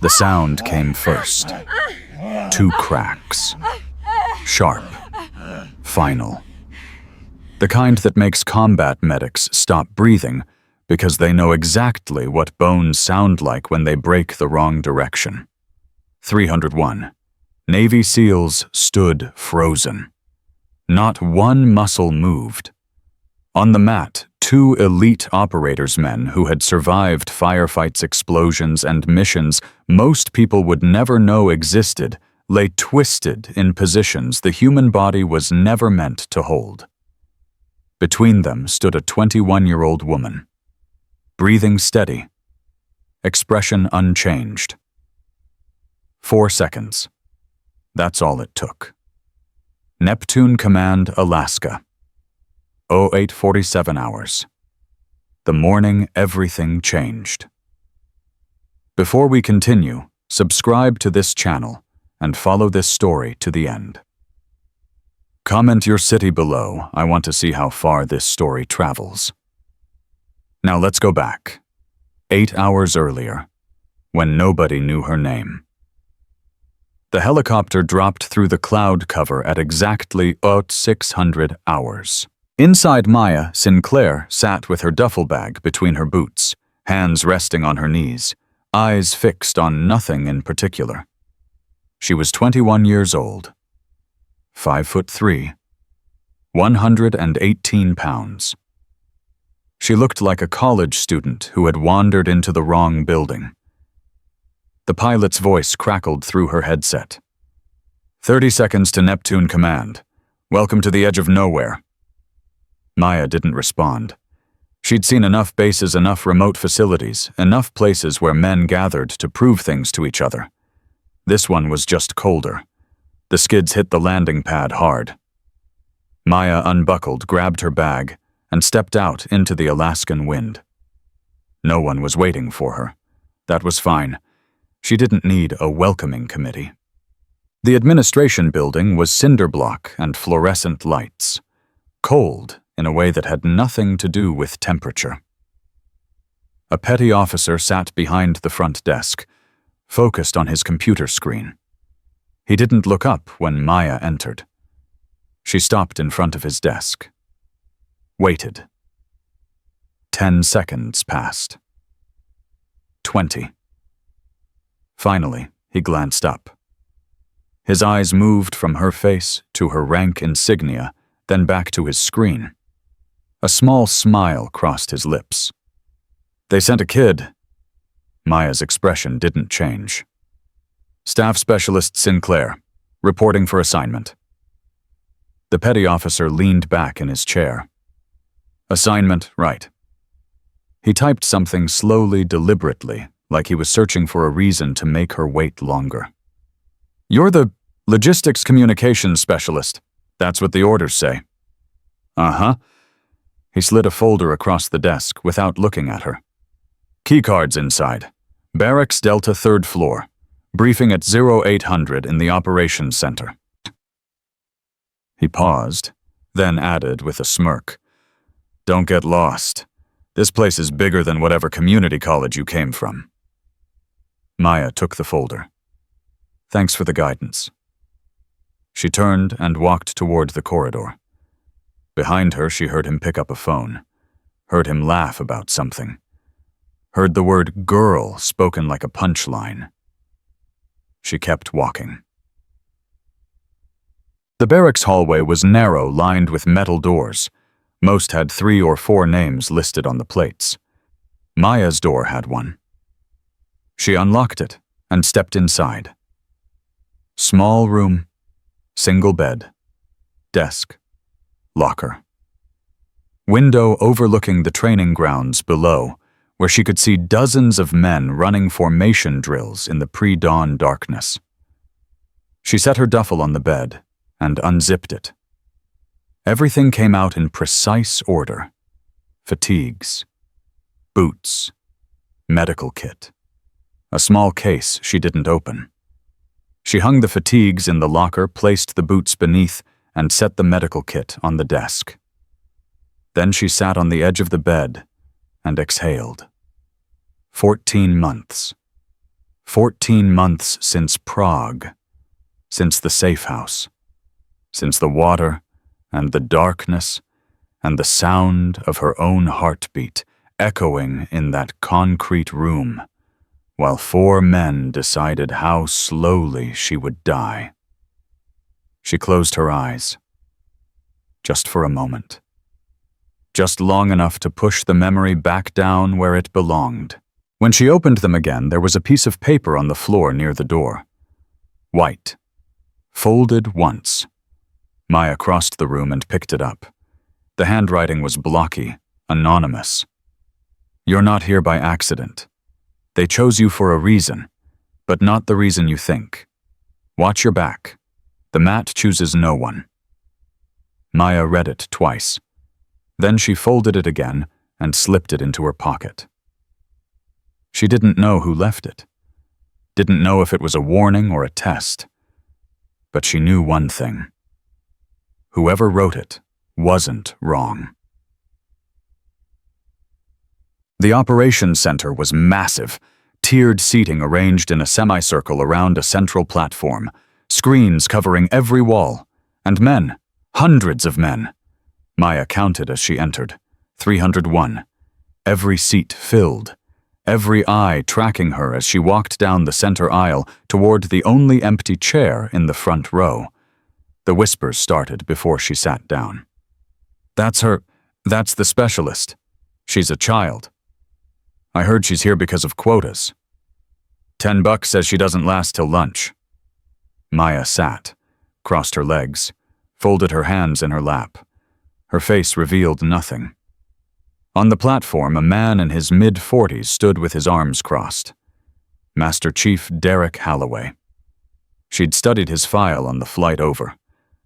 The sound came first. 2 cracks. Sharp. Final. The kind that makes combat medics stop breathing because they know exactly what bones sound like when they break the wrong direction. 301. Navy SEALs stood frozen. Not one muscle moved. On the mat, 2 elite operators men who had survived firefights, explosions, and missions most people would never know existed lay twisted in positions the human body was never meant to hold. Between them stood a 21-year-old woman, breathing steady, expression unchanged. 4 seconds. That's all it took. Neptune Command, Alaska. 0847 hours. The morning everything changed. Before we continue, subscribe to this channel and follow this story to the end. Comment your city below. I want to see how far this story travels. Now let's go back. 8 hours earlier, when nobody knew her name. The helicopter dropped through the cloud cover at exactly 0600 hours. Inside Maya, Sinclair sat with her duffel bag between her boots, hands resting on her knees, eyes fixed on nothing in particular. She was 21 years old, 5'3", 118 pounds. She looked like a college student who had wandered into the wrong building. The pilot's voice crackled through her headset. 30 seconds to Neptune Command. Welcome to the edge of nowhere. Maya didn't respond. She'd seen enough bases, enough remote facilities, enough places where men gathered to prove things to each other. This one was just colder. The skids hit the landing pad hard. Maya unbuckled, grabbed her bag, and stepped out into the Alaskan wind. No one was waiting for her. That was fine. She didn't need a welcoming committee. The administration building was cinder block and fluorescent lights. Cold in a way that had nothing to do with temperature. A petty officer sat behind the front desk, focused on his computer screen. He didn't look up when Maya entered. She stopped in front of his desk. Waited. 10 seconds passed. 20. Finally, he glanced up. His eyes moved from her face to her rank insignia, then back to his screen. A small smile crossed his lips. They sent a kid. Maya's expression didn't change. Staff Specialist Sinclair, reporting for assignment. The petty officer leaned back in his chair. Assignment, right. He typed something slowly, deliberately, like he was searching for a reason to make her wait longer. You're the Logistics Communications Specialist. That's what the orders say. Uh-huh. He slid a folder across the desk without looking at her. Keycards inside. Barracks Delta 3rd floor. Briefing at 0800 in the Operations Center. He paused, then added with a smirk. Don't get lost. This place is bigger than whatever community college you came from. Maya took the folder. Thanks for the guidance. She turned and walked toward the corridor. Behind her, she heard him pick up a phone, heard him laugh about something, heard the word girl spoken like a punchline. She kept walking. The barracks hallway was narrow, lined with metal doors. Most had 3 or 4 names listed on the plates. Maya's door had one. She unlocked it and stepped inside. Small room, single bed, desk, locker. Window overlooking the training grounds below, where she could see dozens of men running formation drills in the pre-dawn darkness. She set her duffel on the bed and unzipped it. Everything came out in precise order. Fatigues, boots, medical kit, a small case she didn't open. She hung the fatigues in the locker, placed the boots beneath, and set the medical kit on the desk. Then she sat on the edge of the bed and exhaled. 14 months. 14 months since Prague, since the safe house, since the water and the darkness and the sound of her own heartbeat echoing in that concrete room, while 4 men decided how slowly she would die. She closed her eyes, just for a moment, just long enough to push the memory back down where it belonged. When she opened them again, there was a piece of paper on the floor near the door. White, folded once. Maya crossed the room and picked it up. The handwriting was blocky, anonymous. "You're not here by accident. They chose you for a reason, but not the reason you think. Watch your back. The mat chooses no one." Maya read it twice. Then she folded it again and slipped it into her pocket. She didn't know who left it. Didn't know if it was a warning or a test. But she knew one thing. Whoever wrote it wasn't wrong. The operations center was massive, tiered seating arranged in a semicircle around a central platform, screens covering every wall, and men, hundreds of men. Maya counted as she entered, 301, every seat filled, every eye tracking her as she walked down the center aisle toward the only empty chair in the front row. The whispers started before she sat down. "That's her. That's the specialist. She's a child. I heard she's here because of quotas. $10 says she doesn't last till lunch." Maya sat, crossed her legs, folded her hands in her lap. Her face revealed nothing. On the platform, a man in his mid-40s stood with his arms crossed. Master Chief Derek Holloway. She'd studied his file on the flight over.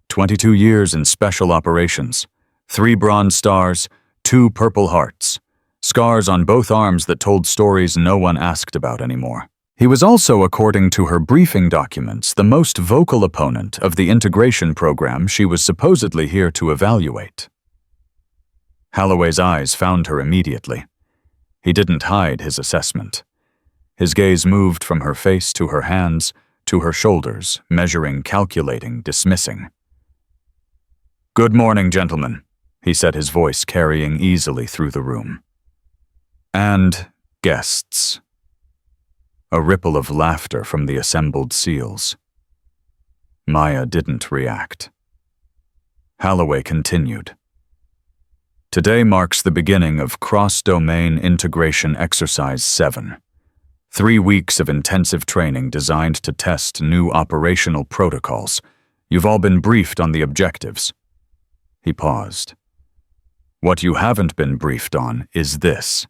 22 years in special operations, 3 bronze stars, 2 purple hearts, scars on both arms that told stories no one asked about anymore. He was also, according to her briefing documents, the most vocal opponent of the integration program she was supposedly here to evaluate. Holloway's eyes found her immediately. He didn't hide his assessment. His gaze moved from her face to her hands, to her shoulders, measuring, calculating, dismissing. "Good morning, gentlemen," he said, his voice carrying easily through the room. "And guests." A ripple of laughter from the assembled SEALs. Maya didn't react. Holloway continued. "Today marks the beginning of Cross-Domain Integration Exercise 7. 3 weeks of intensive training designed to test new operational protocols. You've all been briefed on the objectives." He paused. "What you haven't been briefed on is this."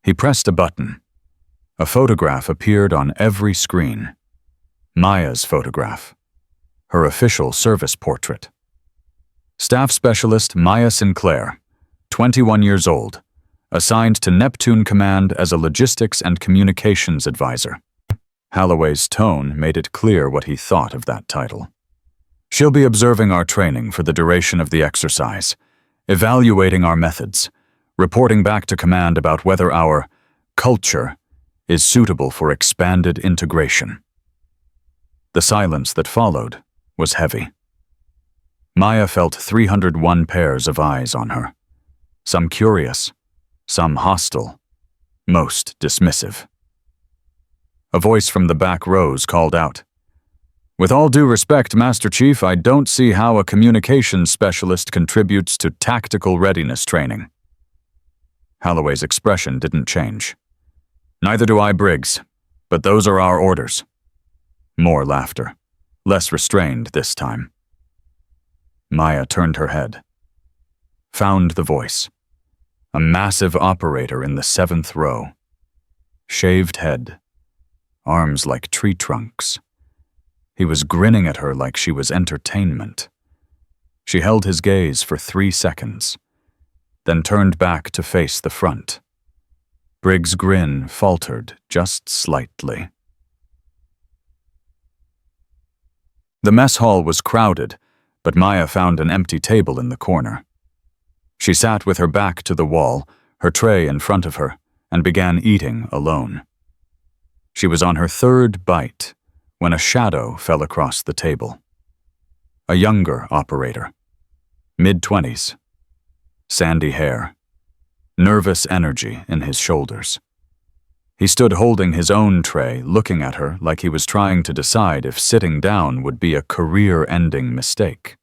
He pressed a button. A photograph appeared on every screen. Maya's photograph. Her official service portrait. Staff Specialist Maya Sinclair, 21 years old, assigned to Neptune Command as a logistics and communications advisor. Holloway's tone made it clear what he thought of that title. "She'll be observing our training for the duration of the exercise, evaluating our methods, reporting back to command about whether our culture is suitable for expanded integration." The silence that followed was heavy. Maya felt 301 pairs of eyes on her, some curious, some hostile, most dismissive. A voice from the back rows called out, "With all due respect, Master Chief, I don't see how a communications specialist contributes to tactical readiness training." Holloway's expression didn't change. "Neither do I, Briggs, but those are our orders." More laughter, less restrained this time. Maya turned her head. Found the voice. A massive operator in the 7th row. Shaved head. Arms like tree trunks. He was grinning at her like she was entertainment. She held his gaze for 3 seconds, then turned back to face the front. Briggs' grin faltered just slightly. The mess hall was crowded, but Maya found an empty table in the corner. She sat with her back to the wall, her tray in front of her, and began eating alone. She was on her third bite when a shadow fell across the table. A younger operator, mid-20s, sandy hair, nervous energy in his shoulders. He stood holding his own tray, looking at her like he was trying to decide if sitting down would be a career-ending mistake.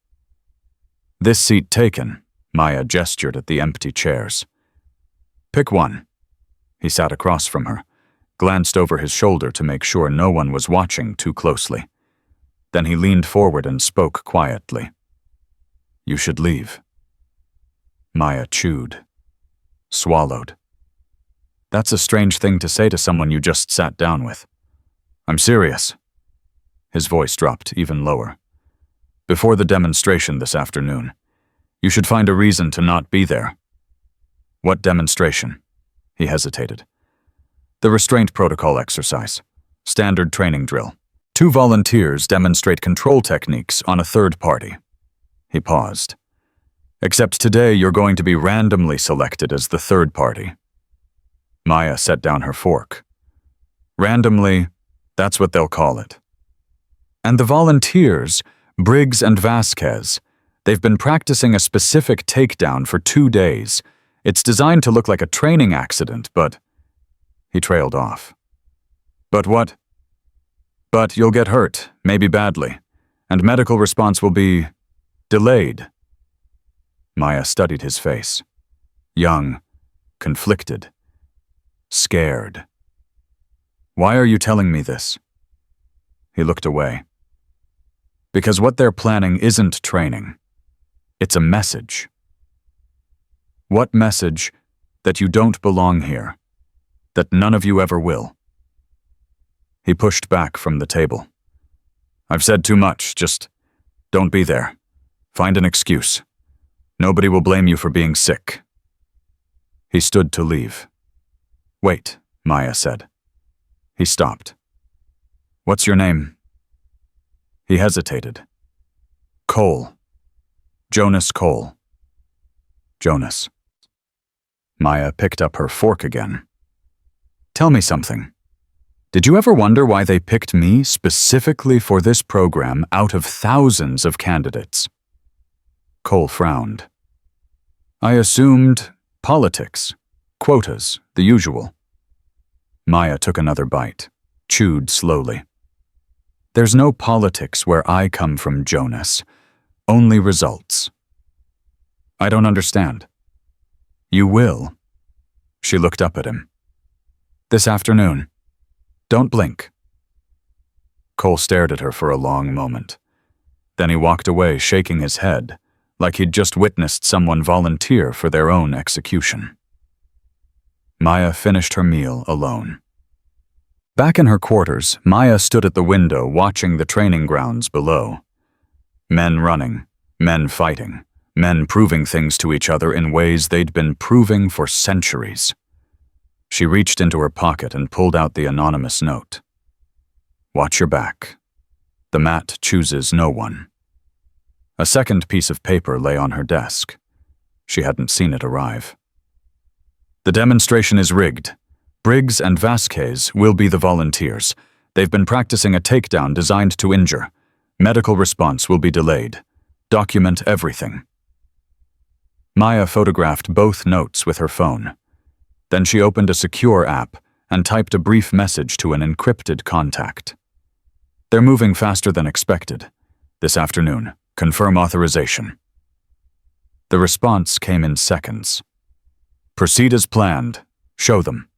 "This seat taken," Maya gestured at the empty chairs. "Pick one." He sat across from her, glanced over his shoulder to make sure no one was watching too closely. Then he leaned forward and spoke quietly. "You should leave." Maya chewed, swallowed. "That's a strange thing to say to someone you just sat down with." "I'm serious." His voice dropped even lower. "Before the demonstration this afternoon, you should find a reason to not be there." "What demonstration?" He hesitated. "The restraint protocol exercise. Standard training drill. 2 volunteers demonstrate control techniques on a third party." He paused. "Except today you're going to be randomly selected as the third party." Maya set down her fork. "Randomly, that's what they'll call it." "And the volunteers, Briggs and Vasquez, they've been practicing a specific takedown for 2 days. It's designed to look like a training accident, but..." He trailed off. "But what?" "But you'll get hurt, maybe badly, and medical response will be delayed." Maya studied his face. Young, conflicted, scared. "Why are you telling me this?" He looked away. "Because what they're planning isn't training. It's a message." "What message? That you don't belong here. That none of you ever will." He pushed back from the table. "I've said too much, just don't be there. Find an excuse. Nobody will blame you for being sick." He stood to leave. "Wait," Maya said. He stopped. "What's your name?" He hesitated. "Cole. Jonas Cole." "Jonas." Maya picked up her fork again. "Tell me something. Did you ever wonder why they picked me specifically for this program out of thousands of candidates?" Cole frowned. "I assumed politics, quotas, the usual." Maya took another bite, chewed slowly. "There's no politics where I come from, Jonas. Only results." "I don't understand." "You will." She looked up at him. "This afternoon. Don't blink." Cole stared at her for a long moment. Then he walked away, shaking his head, like he'd just witnessed someone volunteer for their own execution. Maya finished her meal alone. Back in her quarters, Maya stood at the window watching the training grounds below. Men running, men fighting, men proving things to each other in ways they'd been proving for centuries. She reached into her pocket and pulled out the anonymous note. "Watch your back. The mat chooses no one." A second piece of paper lay on her desk. She hadn't seen it arrive. "The demonstration is rigged. Briggs and Vasquez will be the volunteers. They've been practicing a takedown designed to injure. Medical response will be delayed. Document everything." Maya photographed both notes with her phone. Then she opened a secure app and typed a brief message to an encrypted contact. "They're moving faster than expected. This afternoon. Confirm authorization." The response came in seconds. "Proceed as planned. Show them."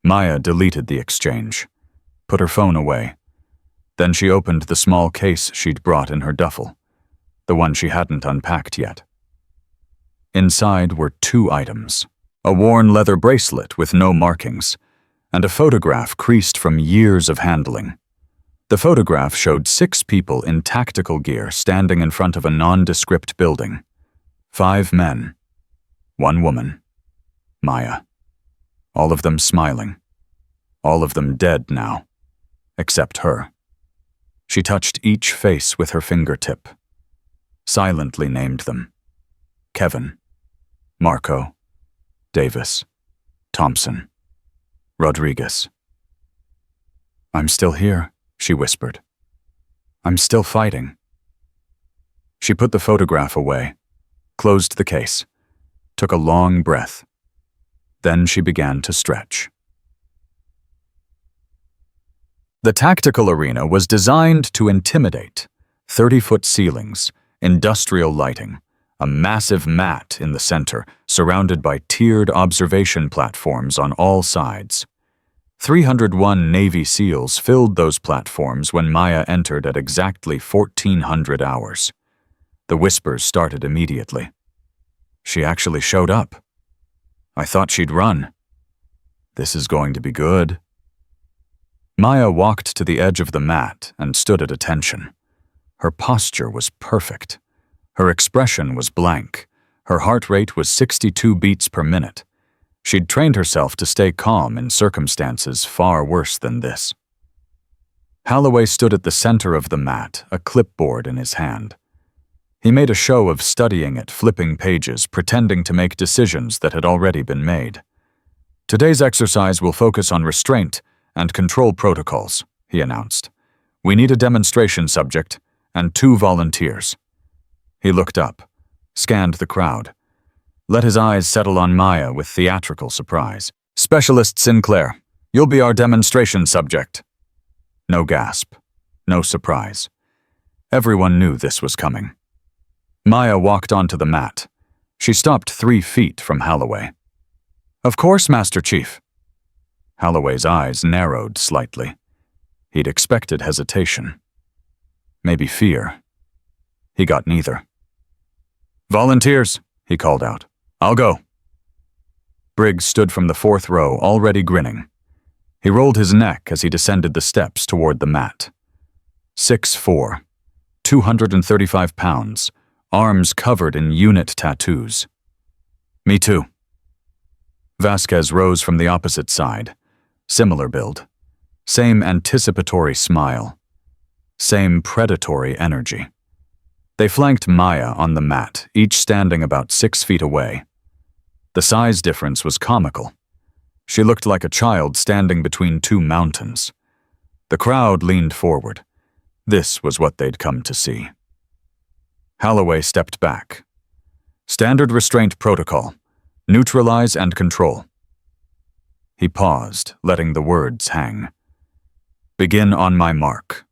Maya deleted the exchange, put her phone away. Then she opened the small case she'd brought in her duffel, the one she hadn't unpacked yet. Inside were 2 items. A worn leather bracelet with no markings, and a photograph creased from years of handling. The photograph showed 6 people in tactical gear standing in front of a nondescript building. 5 men, 1 woman, Maya. All of them smiling. All of them dead now, except her. She touched each face with her fingertip, silently named them. Kevin, Marco, Davis, Thompson, Rodriguez. "I'm still here," she whispered. "I'm still fighting." She put the photograph away, closed the case, took a long breath. Then she began to stretch. The tactical arena was designed to intimidate. 30-foot ceilings, industrial lighting, a massive mat in the center, surrounded by tiered observation platforms on all sides. 301 Navy SEALs filled those platforms when Maya entered at exactly 1400 hours. The whispers started immediately. She actually showed up. I thought she'd run. This is going to be good. Maya walked to the edge of the mat and stood at attention. Her posture was perfect. Her expression was blank. Her heart rate was 62 beats per minute. She'd trained herself to stay calm in circumstances far worse than this. Holloway stood at the center of the mat, a clipboard in his hand. He made a show of studying it, flipping pages, pretending to make decisions that had already been made. "Today's exercise will focus on restraint and control protocols," he announced. "We need a demonstration subject and 2 volunteers." He looked up, scanned the crowd, let his eyes settle on Maya with theatrical surprise. "Specialist Sinclair, you'll be our demonstration subject." No gasp, no surprise. Everyone knew this was coming. Maya walked onto the mat. She stopped 3 feet from Holloway. "Of course, Master Chief." Holloway's eyes narrowed slightly. He'd expected hesitation. Maybe fear. He got neither. "Volunteers," he called out. "I'll go." Briggs stood from the 4th row, already grinning. He rolled his neck as he descended the steps toward the mat. 6'4", 235 pounds, arms covered in unit tattoos. "Me too." Vasquez rose from the opposite side. Similar build. Same anticipatory smile. Same predatory energy. They flanked Maya on the mat, each standing about 6 feet away. The size difference was comical. She looked like a child standing between 2 mountains. The crowd leaned forward. This was what they'd come to see. Holloway stepped back. "Standard restraint protocol. Neutralize and control." He paused, letting the words hang. "Begin on my mark."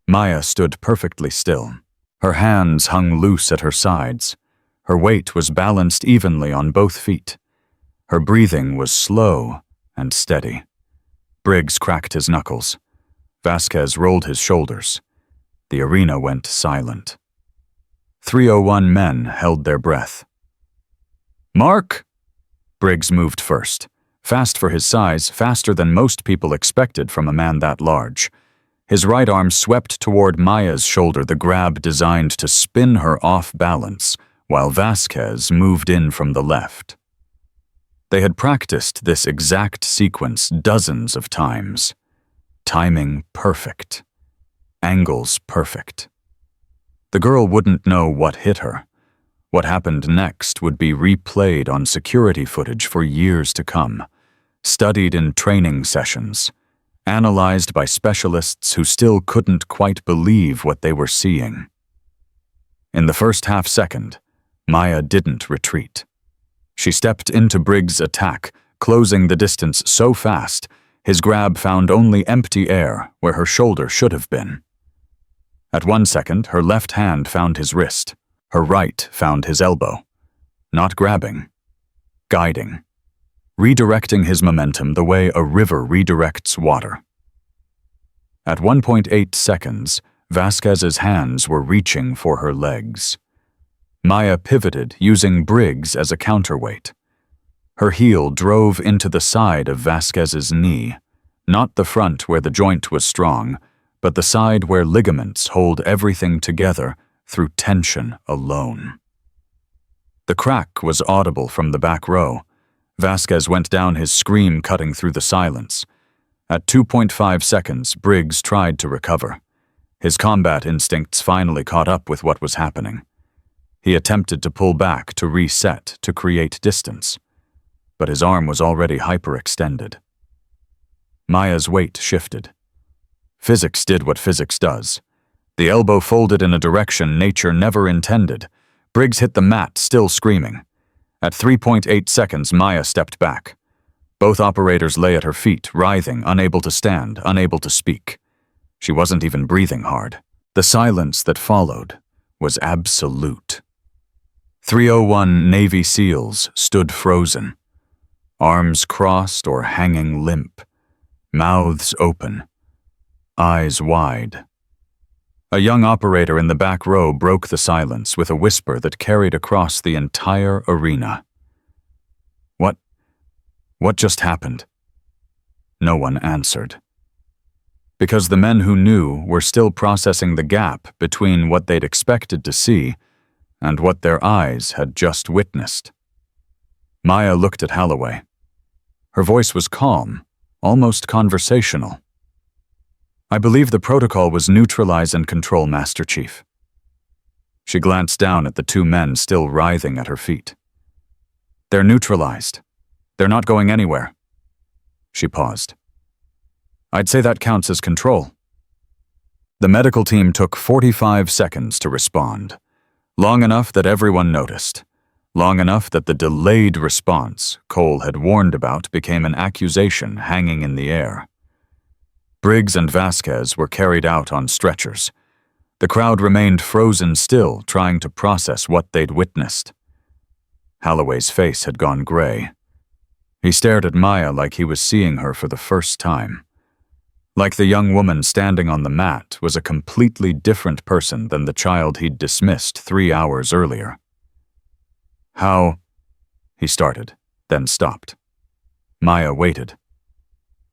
Maya stood perfectly still. Her hands hung loose at her sides. Her weight was balanced evenly on both feet. Her breathing was slow and steady. Briggs cracked his knuckles. Vasquez rolled his shoulders. The arena went silent. 301 men held their breath. "Mark!" Briggs moved first. Fast for his size, faster than most people expected from a man that large. His right arm swept toward Maya's shoulder, the grab designed to spin her off balance, while Vasquez moved in from the left. They had practiced this exact sequence dozens of times. Timing perfect. Angles perfect. The girl wouldn't know what hit her. What happened next would be replayed on security footage for years to come, studied in training sessions, analyzed by specialists who still couldn't quite believe what they were seeing. In the first half-second, Maya didn't retreat. She stepped into Briggs' attack, closing the distance so fast, his grab found only empty air where her shoulder should have been. At 1 second, her left hand found his wrist. Her right found his elbow. Not grabbing, guiding, redirecting his momentum the way a river redirects water. At 1.8 seconds, Vasquez's hands were reaching for her legs. Maya pivoted, using Briggs as a counterweight. Her heel drove into the side of Vasquez's knee, not the front where the joint was strong, but the side where ligaments hold everything together through tension alone. The crack was audible from the back row. Vasquez went down, his scream cutting through the silence. At 2.5 seconds, Briggs tried to recover. His combat instincts finally caught up with what was happening. He attempted to pull back, to reset, to create distance. But his arm was already hyperextended. Maya's weight shifted. Physics did what physics does. The elbow folded in a direction nature never intended. Briggs hit the mat, still screaming. At 3.8 seconds, Maya stepped back. Both operators lay at her feet, writhing, unable to stand, unable to speak. She wasn't even breathing hard. The silence that followed was absolute. 301 Navy SEALs stood frozen, arms crossed or hanging limp, mouths open, eyes wide. A young operator in the back row broke the silence with a whisper that carried across the entire arena. What just happened? No one answered. Because the men who knew were still processing the gap between what they'd expected to see and what their eyes had just witnessed. Maya looked at Holloway. Her voice was calm, almost conversational. "I believe the protocol was neutralize and control, Master Chief." She glanced down at the two men still writhing at her feet. "They're neutralized. They're not going anywhere." She paused. "I'd say that counts as control." The medical team took 45 seconds to respond, long enough that everyone noticed, long enough that the delayed response Cole had warned about became an accusation hanging in the air. Briggs and Vasquez were carried out on stretchers. The crowd remained frozen still, trying to process what they'd witnessed. Holloway's face had gone gray. He stared at Maya like he was seeing her for the first time. Like the young woman standing on the mat was a completely different person than the child he'd dismissed 3 hours earlier. "How?" he started, then stopped. Maya waited.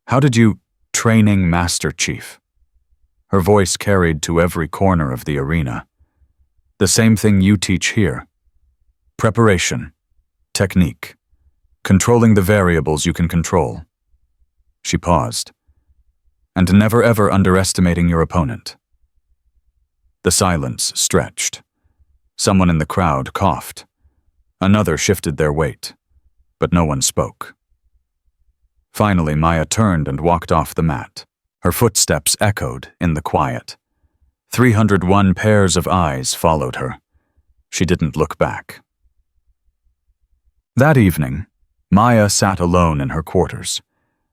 "How did you training, Master Chief?" Her voice carried to every corner of the arena. "The same thing you teach here. Preparation, technique, controlling the variables you can control." She paused. "And never ever underestimating your opponent." The silence stretched. Someone in the crowd coughed. Another shifted their weight, but no one spoke. Finally, Maya turned and walked off the mat. Her footsteps echoed in the quiet. 301 pairs of eyes followed her. She didn't look back. That evening, Maya sat alone in her quarters.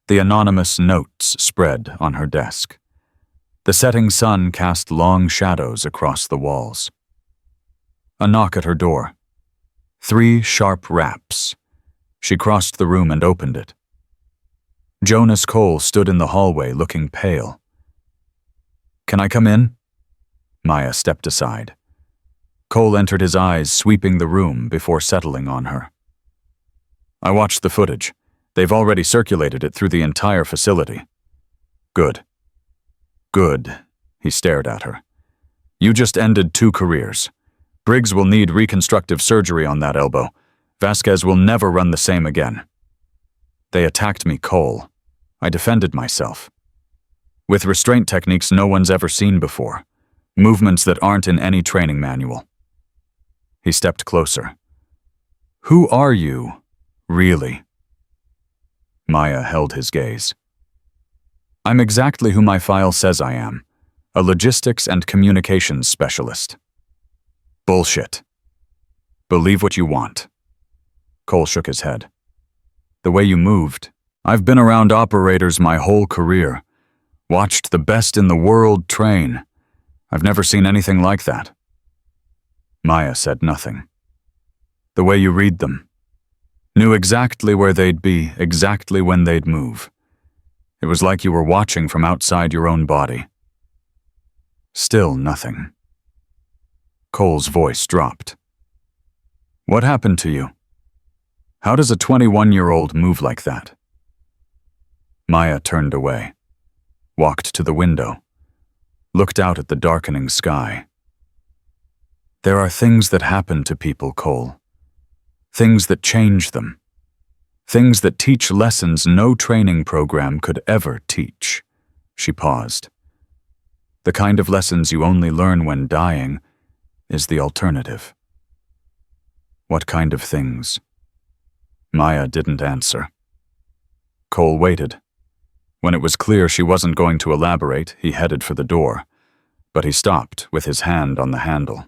The anonymous notes spread on her desk. The setting sun cast long shadows across the walls. A knock at her door. 3 sharp raps. She crossed the room and opened it. Jonas Cole stood in the hallway looking pale. "Can I come in?" Maya stepped aside. Cole entered, his eyes sweeping the room before settling on her. "I watched the footage. They've already circulated it through the entire facility." "Good." "Good," he stared at her. "You just ended 2 careers. Briggs will need reconstructive surgery on that elbow. Vasquez will never run the same again." "They attacked me, Cole. I defended myself. With restraint techniques no one's ever seen before. Movements that aren't in any training manual." He stepped closer. "Who are you, really?" Maya held his gaze. "I'm exactly who my file says I am, a logistics and communications specialist." "Bullshit. Believe what you want." Cole shook his head. "The way you moved, I've been around operators my whole career, watched the best in the world train. I've never seen anything like that." Maya said nothing. "The way you read them. Knew exactly where they'd be, exactly when they'd move. It was like you were watching from outside your own body." Still nothing. Cole's voice dropped. "What happened to you? How does a 21-year-old move like that?" Maya turned away, walked to the window, looked out at the darkening sky. "There are things that happen to people, Cole. Things that change them. Things that teach lessons no training program could ever teach." She paused. "The kind of lessons you only learn when dying is the alternative." "What kind of things?" Maya didn't answer. Cole waited. When it was clear she wasn't going to elaborate, he headed for the door, but he stopped with his hand on the handle.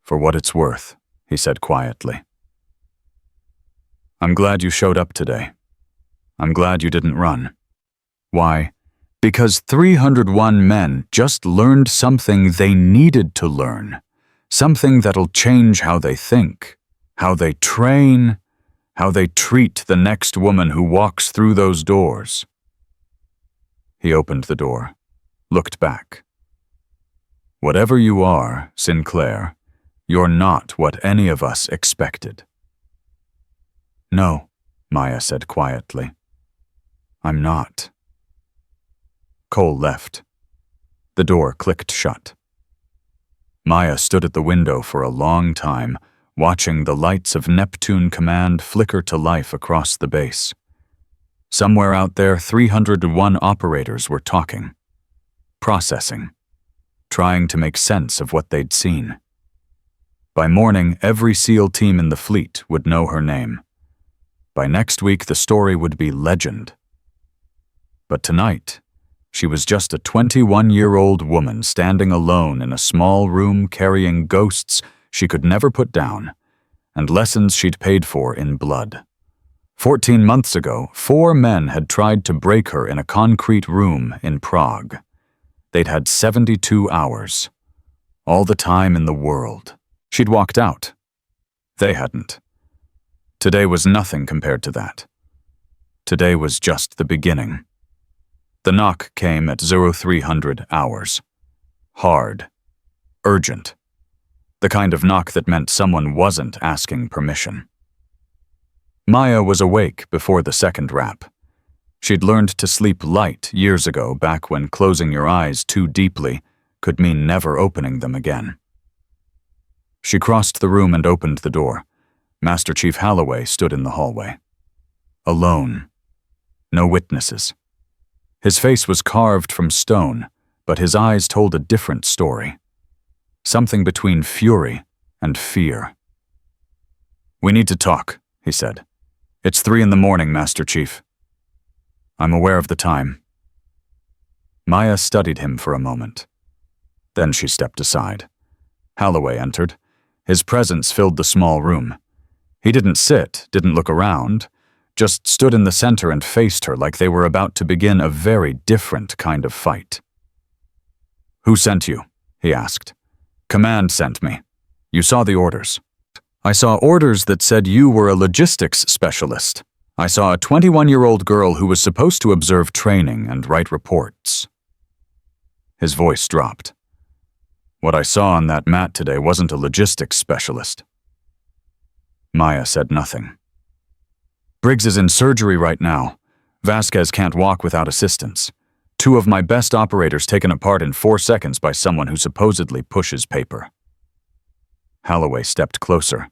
"For what it's worth," he said quietly. "I'm glad you showed up today. I'm glad you didn't run. Why? Because 301 men just learned something they needed to learn. Something that'll change how they think, how they train, how they treat the next woman who walks through those doors." He opened the door, looked back. "Whatever you are, Sinclair, you're not what any of us expected." "No," Maya said quietly. "I'm not." Cole left. The door clicked shut. Maya stood at the window for a long time, watching the lights of Neptune Command flicker to life across the base. Somewhere out there, 301 operators were talking, processing, trying to make sense of what they'd seen. By morning, every SEAL team in the fleet would know her name. By next week, the story would be legend. But tonight, she was just a 21-year-old woman standing alone in a small room carrying ghosts she could never put down and lessons she'd paid for in blood. 14 months ago, 4 men had tried to break her in a concrete room in Prague. They'd had 72 hours. All the time in the world. She'd walked out. They hadn't. Today was nothing compared to that. Today was just the beginning. The knock came at 0300 hours. Hard. Urgent. The kind of knock that meant someone wasn't asking permission. Maya was awake before the second rap. She'd learned to sleep light years ago, back when closing your eyes too deeply could mean never opening them again. She crossed the room and opened the door. Master Chief Holloway stood in the hallway. Alone. No witnesses. His face was carved from stone, but his eyes told a different story. Something between fury and fear. "We need to talk," he said. "It's 3 a.m, Master Chief." "I'm aware of the time." Maya studied him for a moment. Then she stepped aside. Holloway entered. His presence filled the small room. He didn't sit, didn't look around, just stood in the center and faced her like they were about to begin a very different kind of fight. "Who sent you?" he asked. "Command sent me. You saw the orders." "I saw orders that said you were a logistics specialist. I saw a 21-year-old girl who was supposed to observe training and write reports." His voice dropped. "What I saw on that mat today wasn't a logistics specialist." Maya said nothing. "Briggs is in surgery right now. Vasquez can't walk without assistance. 2 of my best operators taken apart in 4 seconds by someone who supposedly pushes paper." Holloway stepped closer.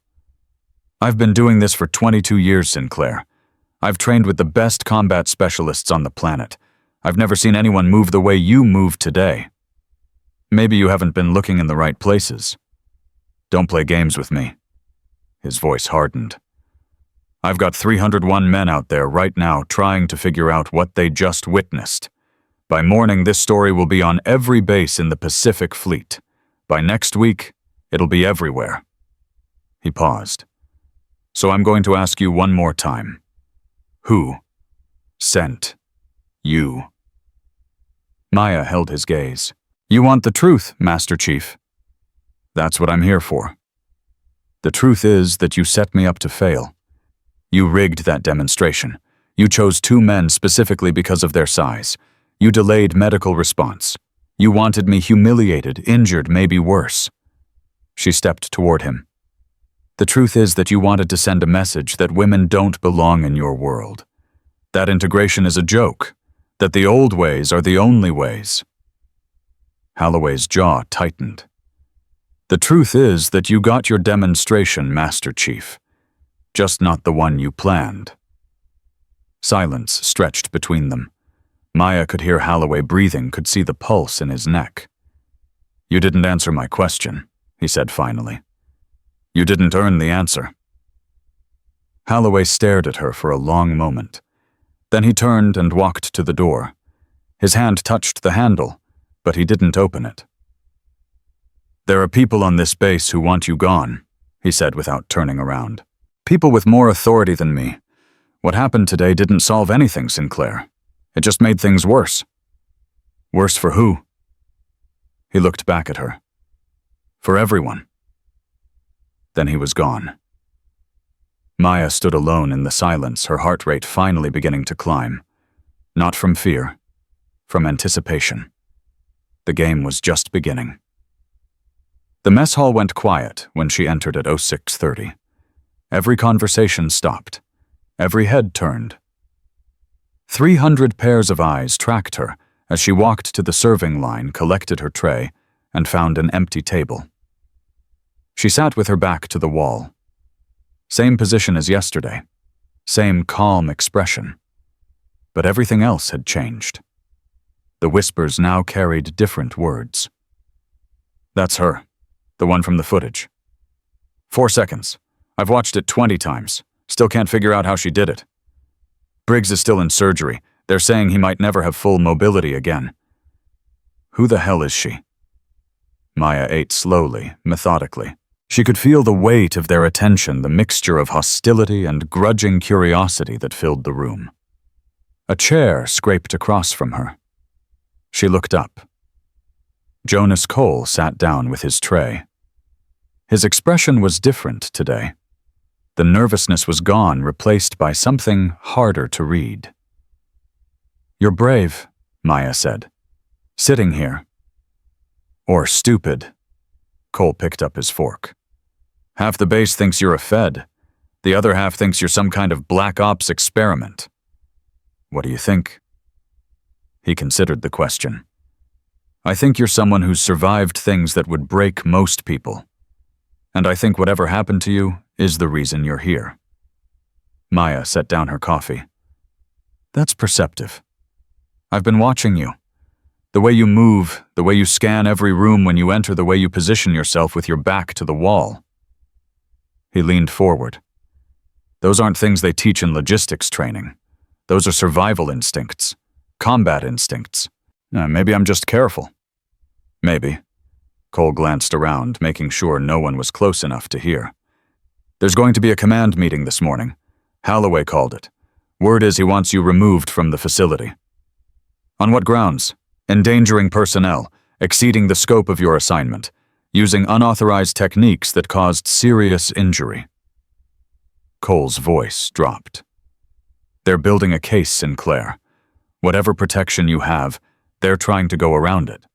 "I've been doing this for 22 years, Sinclair. I've trained with the best combat specialists on the planet. I've never seen anyone move the way you moved today. Maybe you haven't been looking in the right places. Don't play games with me." His voice hardened. "I've got 301 men out there right now trying to figure out what they just witnessed. By morning, this story will be on every base in the Pacific Fleet. By next week, it'll be everywhere." He paused. "So I'm going to ask you one more time. Who sent you?" Maya held his gaze. "You want the truth, Master Chief?" "That's what I'm here for. The truth is that you set me up to fail. You rigged that demonstration. You chose 2 men specifically because of their size. You delayed medical response. You wanted me humiliated, injured, maybe worse." She stepped toward him. "The truth is that you wanted to send a message that women don't belong in your world. That integration is a joke. That the old ways are the only ways." Holloway's jaw tightened. "The truth is that you got your demonstration, Master Chief. Just not the one you planned." Silence stretched between them. Maya could hear Holloway breathing, could see the pulse in his neck. "You didn't answer my question," he said finally. "You didn't earn the answer." Holloway stared at her for a long moment. Then he turned and walked to the door. His hand touched the handle, but he didn't open it. "There are people on this base who want you gone," he said without turning around. "People with more authority than me. What happened today didn't solve anything, Sinclair. It just made things worse." "Worse for who?" He looked back at her. "For everyone." Then he was gone. Maya stood alone in the silence, her heart rate finally beginning to climb. Not from fear, from anticipation. The game was just beginning. The mess hall went quiet when she entered at 06:30. Every conversation stopped. Every head turned. 300 pairs of eyes tracked her as she walked to the serving line, collected her tray, and found an empty table. She sat with her back to the wall. Same position as yesterday. Same calm expression. But everything else had changed. The whispers now carried different words. "That's her. The one from the footage. 4 seconds. I've watched it 20 times. Still can't figure out how she did it. Briggs is still in surgery. They're saying he might never have full mobility again. Who the hell is she?" Maya ate slowly, methodically. She could feel the weight of their attention, the mixture of hostility and grudging curiosity that filled the room. A chair scraped across from her. She looked up. Jonas Cole sat down with his tray. His expression was different today. The nervousness was gone, replaced by something harder to read. "You're brave," Maya said. "Sitting here." "Or stupid." Cole picked up his fork. "Half the base thinks you're a Fed. The other half thinks you're some kind of black ops experiment. What do you think?" He considered the question. "I think you're someone who's survived things that would break most people. And I think whatever happened to you is the reason you're here." Maya set down her coffee. "That's perceptive. I've been watching you. The way you move, the way you scan every room when you enter, the way you position yourself with your back to the wall." He leaned forward. "Those aren't things they teach in logistics training. Those are survival instincts, combat instincts. Maybe I'm just careful." "Maybe." Cole glanced around, making sure no one was close enough to hear. "There's going to be a command meeting this morning. Holloway called it. Word is he wants you removed from the facility." "On what grounds?" "Endangering personnel, exceeding the scope of your assignment, using unauthorized techniques that caused serious injury." Cole's voice dropped. "They're building a case, Sinclair. Whatever protection you have, they're trying to go around it."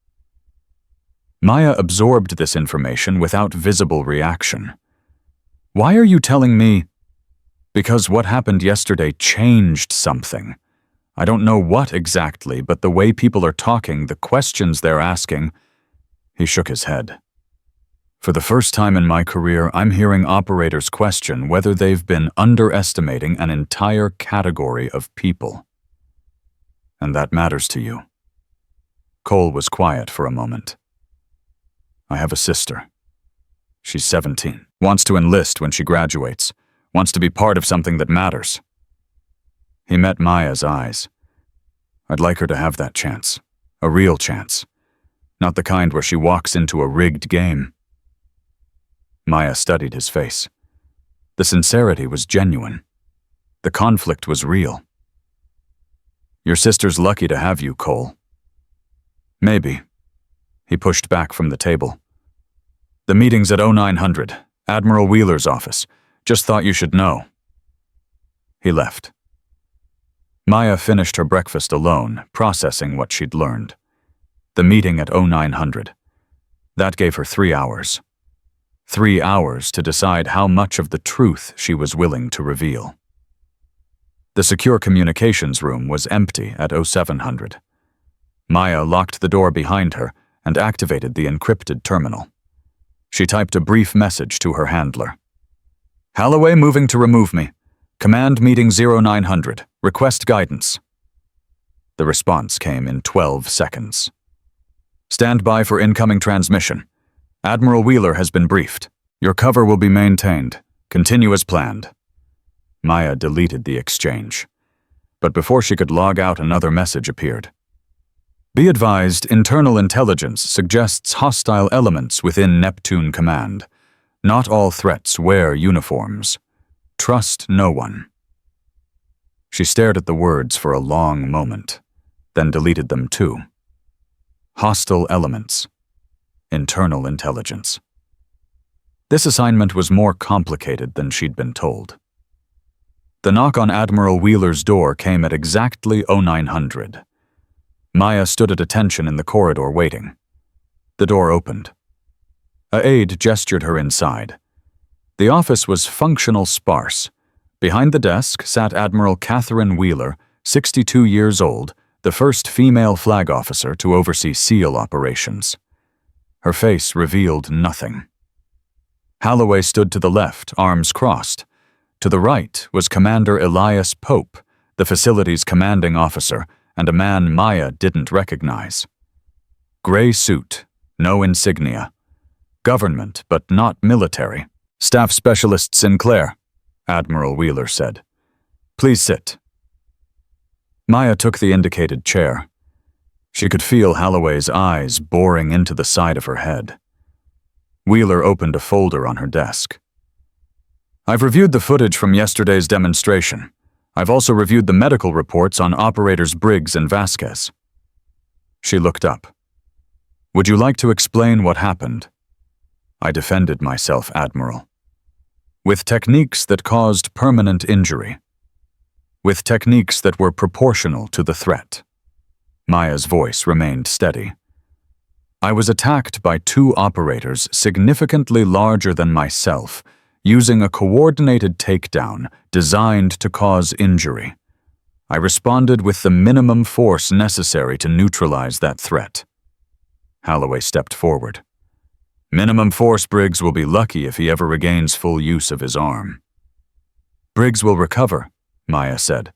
Maya absorbed this information without visible reaction. "Why are you telling me?" "Because what happened yesterday changed something. I don't know what exactly, but the way people are talking, the questions they're asking." He shook his head. "For the first time in my career, I'm hearing operators question whether they've been underestimating an entire category of people. And that matters to you." Cole was quiet for a moment. "I have a sister. She's 17, wants to enlist when she graduates, wants to be part of something that matters." He met Maya's eyes. "I'd like her to have that chance, a real chance, not the kind where she walks into a rigged game." Maya studied his face. The sincerity was genuine. The conflict was real. "Your sister's lucky to have you, Cole." "Maybe." He pushed back from the table. "The meeting's at 0900, Admiral Wheeler's office. Just thought you should know." He left. Maya finished her breakfast alone, processing what she'd learned. The meeting at 0900. That gave her 3 hours. 3 hours to decide how much of the truth she was willing to reveal. The secure communications room was empty at 0700. Maya locked the door behind her and activated the encrypted terminal. She typed a brief message to her handler. "Holloway moving to remove me. Command meeting 0900. Request guidance." The response came in 12 seconds. "Stand by for incoming transmission. Admiral Wheeler has been briefed. Your cover will be maintained. Continue as planned." Maya deleted the exchange. but before she could log out, another message appeared. Be advised, internal intelligence suggests hostile elements within Neptune Command. Not all threats wear uniforms. Trust no one. She stared at the words for a long moment, then deleted them too. Hostile elements. Internal intelligence. This assignment was more complicated than she'd been told. The knock on Admiral Wheeler's door came at exactly 0900. Maya stood at attention in the corridor waiting. The door opened. A aide gestured her inside. The office was functional sparse. Behind the desk sat Admiral Catherine Wheeler, 62 years old, the first female flag officer to oversee SEAL operations. Her face revealed nothing. Holloway stood to the left, arms crossed. To the right was Commander Elias Pope, the facility's commanding officer, and a man Maya didn't recognize. Gray suit, no insignia. Government, but not military. Staff Specialist Sinclair, Admiral Wheeler said. Please sit. Maya took the indicated chair. She could feel Holloway's eyes boring into the side of her head. Wheeler opened a folder on her desk. I've reviewed the footage from yesterday's demonstration. I've also reviewed the medical reports on operators Briggs and Vasquez. She looked up. Would you like to explain what happened? I defended myself, Admiral. With techniques that caused permanent injury. With techniques that were proportional to the threat. Maya's voice remained steady. I was attacked by two operators significantly larger than myself, using a coordinated takedown designed to cause injury. I responded with the minimum force necessary to neutralize that threat. Holloway stepped forward. Minimum force Briggs will be lucky if he ever regains full use of his arm. Briggs will recover, Maya said.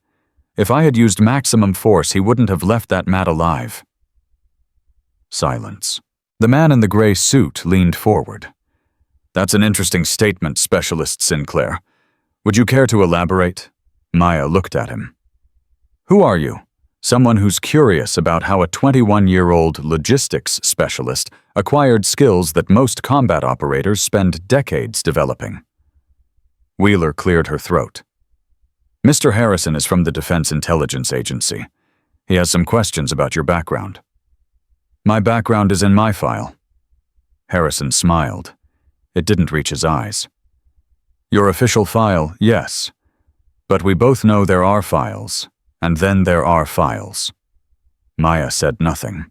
If I had used maximum force, he wouldn't have left that mat alive. Silence. The man in the gray suit leaned forward. That's an interesting statement, Specialist Sinclair. Would you care to elaborate? Maya looked at him. Who are you? Someone who's curious about how a 21-year-old logistics specialist acquired skills that most combat operators spend decades developing. Wheeler cleared her throat. Mr. Harrison is from the Defense Intelligence Agency. He has some questions about your background. My background is in my file. Harrison smiled. It didn't reach his eyes. Your official file, yes. But we both know there are files, and then there are files. Maya said nothing.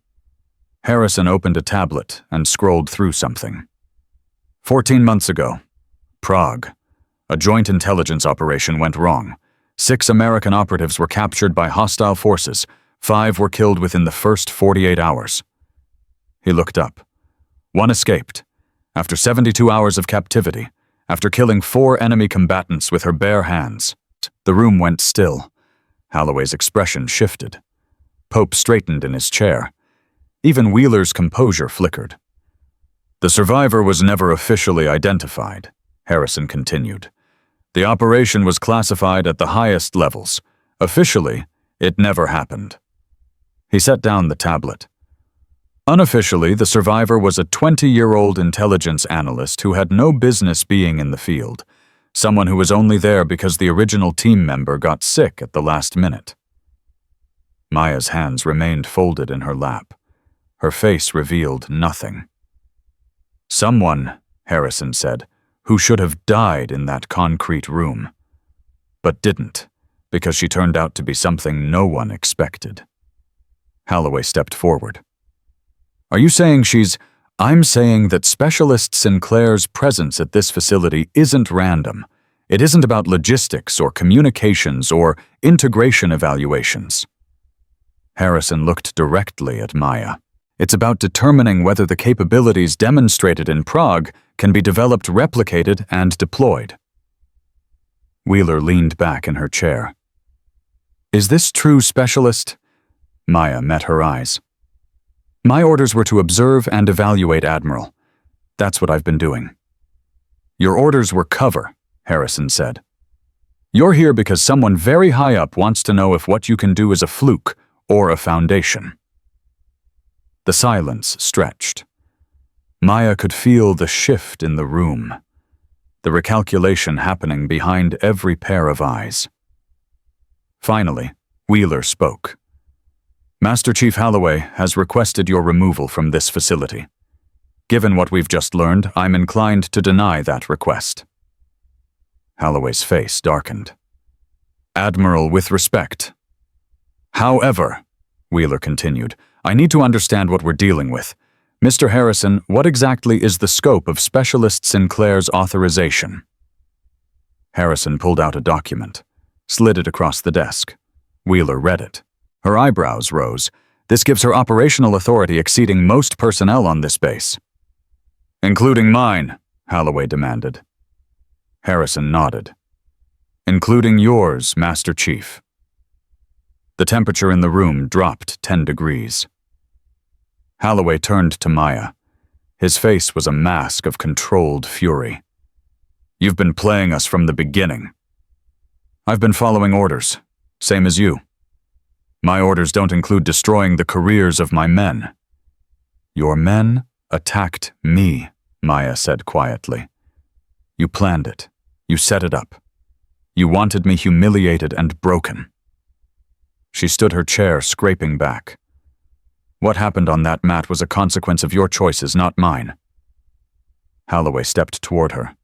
Harrison opened a tablet and scrolled through something. 14 months ago, Prague. A joint intelligence operation went wrong. 6 American operatives were captured by hostile forces. 5 were killed within the first 48 hours. He looked up. 1 escaped. After 72 hours of captivity, after killing 4 enemy combatants with her bare hands. The room went still. Holloway's expression shifted. Pope straightened in his chair. Even Wheeler's composure flickered. The survivor was never officially identified, Harrison continued. The operation was classified at the highest levels. Officially, it never happened. He set down the tablet. Unofficially, the survivor was a 20-year-old intelligence analyst who had no business being in the field, someone who was only there because the original team member got sick at the last minute. Maya's hands remained folded in her lap. Her face revealed nothing. Someone, Harrison said, who should have died in that concrete room, but didn't, because she turned out to be something no one expected. Holloway stepped forward. Are you saying I'm saying that Specialist Sinclair's presence at this facility isn't random. It isn't about logistics or communications or integration evaluations. Harrison looked directly at Maya. It's about determining whether the capabilities demonstrated in Prague can be developed, replicated, and deployed. Wheeler leaned back in her chair. Is this true, Specialist? Maya met her eyes. My orders were to observe and evaluate, Admiral. That's what I've been doing. Your orders were cover, Harrison said. You're here because someone very high up wants to know if what you can do is a fluke or a foundation." The silence stretched. Maya could feel the shift in the room, the recalculation happening behind every pair of eyes. Finally, Wheeler spoke. "Master Chief Holloway has requested your removal from this facility. Given what we've just learned, I'm inclined to deny that request." Holloway's face darkened. "Admiral, with respect. However," Wheeler continued, "I need to understand what we're dealing with. Mr. Harrison, what exactly is the scope of Specialist Sinclair's authorization?" Harrison pulled out a document, slid it across the desk. Wheeler read it. Her eyebrows rose. "This gives her operational authority exceeding most personnel on this base." "Including mine," Holloway demanded. Harrison nodded. "Including yours, Master Chief." The temperature in the room dropped 10 degrees. Holloway turned to Maya. His face was a mask of controlled fury. "You've been playing us from the beginning." "I've been following orders, same as you. My orders don't include destroying the careers of my men." "Your men attacked me," Maya said quietly. "You planned it. You set it up. You wanted me humiliated and broken." She stood her chair, scraping back. "What happened on that mat was a consequence of your choices, not mine." Holloway stepped toward her.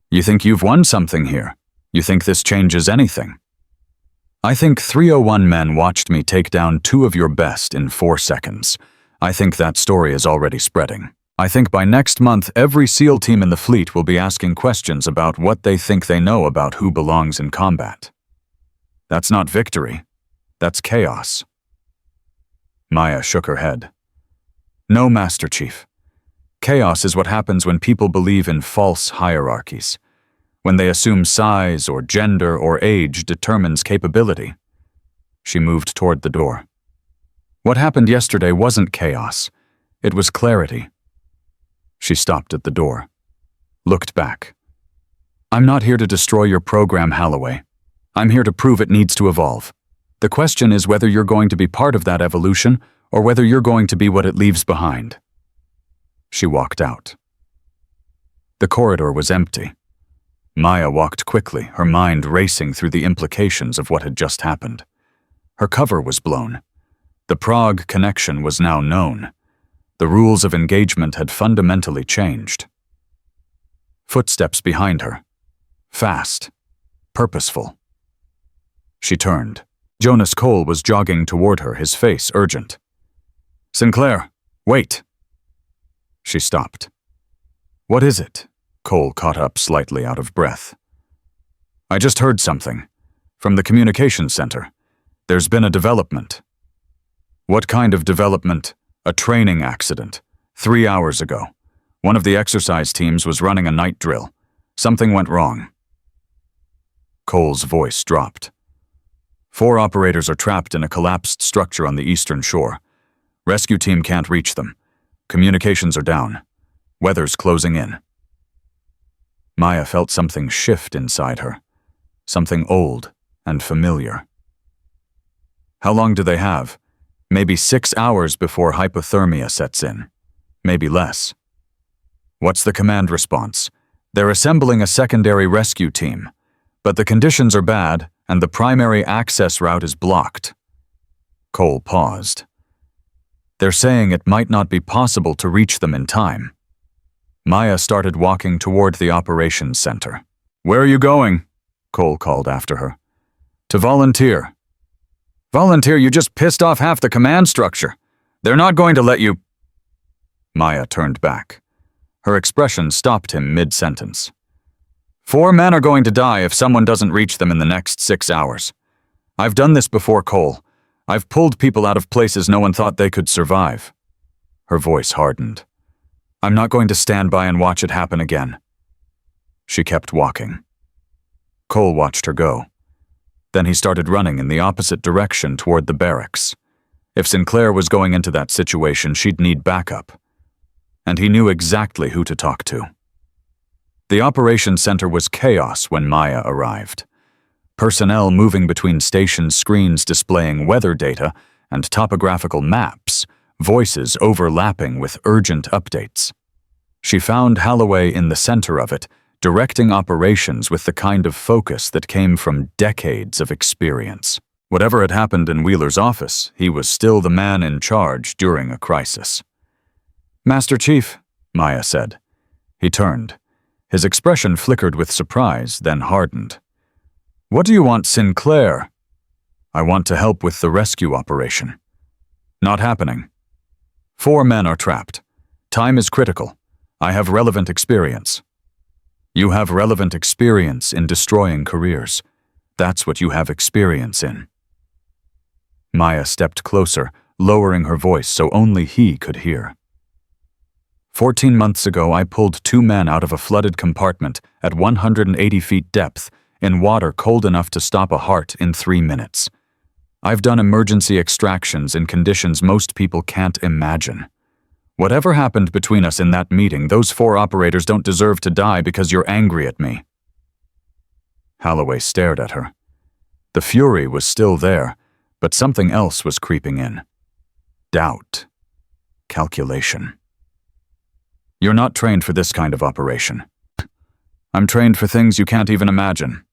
"You think you've won something here? You think this changes anything?" "I think 301 men watched me take down 2 of your best in 4 seconds. I think that story is already spreading. I think by next month, every SEAL team in the fleet will be asking questions about what they think they know about who belongs in combat. That's not victory. That's chaos." Maya shook her head. "No, Master Chief. Chaos is what happens when people believe in false hierarchies, when they assume size or gender or age determines capability." She moved toward the door. "What happened yesterday wasn't chaos. It was clarity." She stopped at the door, looked back. "I'm not here to destroy your program, Holloway. I'm here to prove it needs to evolve. The question is whether you're going to be part of that evolution or whether you're going to be what it leaves behind." She walked out. The corridor was empty. Maya walked quickly, her mind racing through the implications of what had just happened. Her cover was blown. The Prague connection was now known. The rules of engagement had fundamentally changed. Footsteps behind her. Fast. Purposeful. She turned. Jonas Cole was jogging toward her, his face urgent. "Sinclair, wait!" She stopped. "What is it?" Cole caught up, slightly out of breath. "I just heard something. From the communications center. There's been a development." "What kind of development?" "A training accident. 3 hours ago. One of the exercise teams was running a night drill. Something went wrong." Cole's voice dropped. 4 operators are trapped in a collapsed structure on the eastern shore. Rescue team can't reach them. Communications are down. Weather's closing in." Maya felt something shift inside her. Something old and familiar. "How long do they have?" "Maybe 6 hours before hypothermia sets in. Maybe less." "What's the command response?" "They're assembling a secondary rescue team, but the conditions are bad and the primary access route is blocked." Cole paused. "They're saying it might not be possible to reach them in time." Maya started walking toward the operations center. "Where are you going?" Cole called after her. "To volunteer." "Volunteer? You just pissed off half the command structure. They're not going to let you—" Maya turned back. Her expression stopped him mid-sentence. 4 men are going to die if someone doesn't reach them in the next 6 hours. I've done this before, Cole. I've pulled people out of places no one thought they could survive." Her voice hardened. "I'm not going to stand by and watch it happen again." She kept walking. Cole watched her go. Then he started running in the opposite direction toward the barracks. If Sinclair was going into that situation, she'd need backup. And he knew exactly who to talk to. The operations center was chaos when Maya arrived. personnel moving between station screens displaying weather data and topographical maps, voices overlapping with urgent updates. She found Holloway in the center of it, directing operations with the kind of focus that came from decades of experience. Whatever had happened in Wheeler's office, he was still the man in charge during a crisis. "Master Chief," Maya said. He turned. His expression flickered with surprise, then hardened. "What do you want, Sinclair?" "I want to help with the rescue operation." "Not happening. 4 men are trapped. Time is critical. I have relevant experience." "You have relevant experience in destroying careers. That's what you have experience in." Maya stepped closer, lowering her voice so only he could hear. 14 months ago, I pulled 2 men out of a flooded compartment at 180 feet depth in water cold enough to stop a heart in 3 minutes. I've done emergency extractions in conditions most people can't imagine. Whatever happened between us in that meeting, those 4 operators don't deserve to die because you're angry at me. Holloway stared at her. The fury was still there, but something else was creeping in. Doubt. Calculation. "You're not trained for this kind of operation. I'm trained for things you can't even imagine.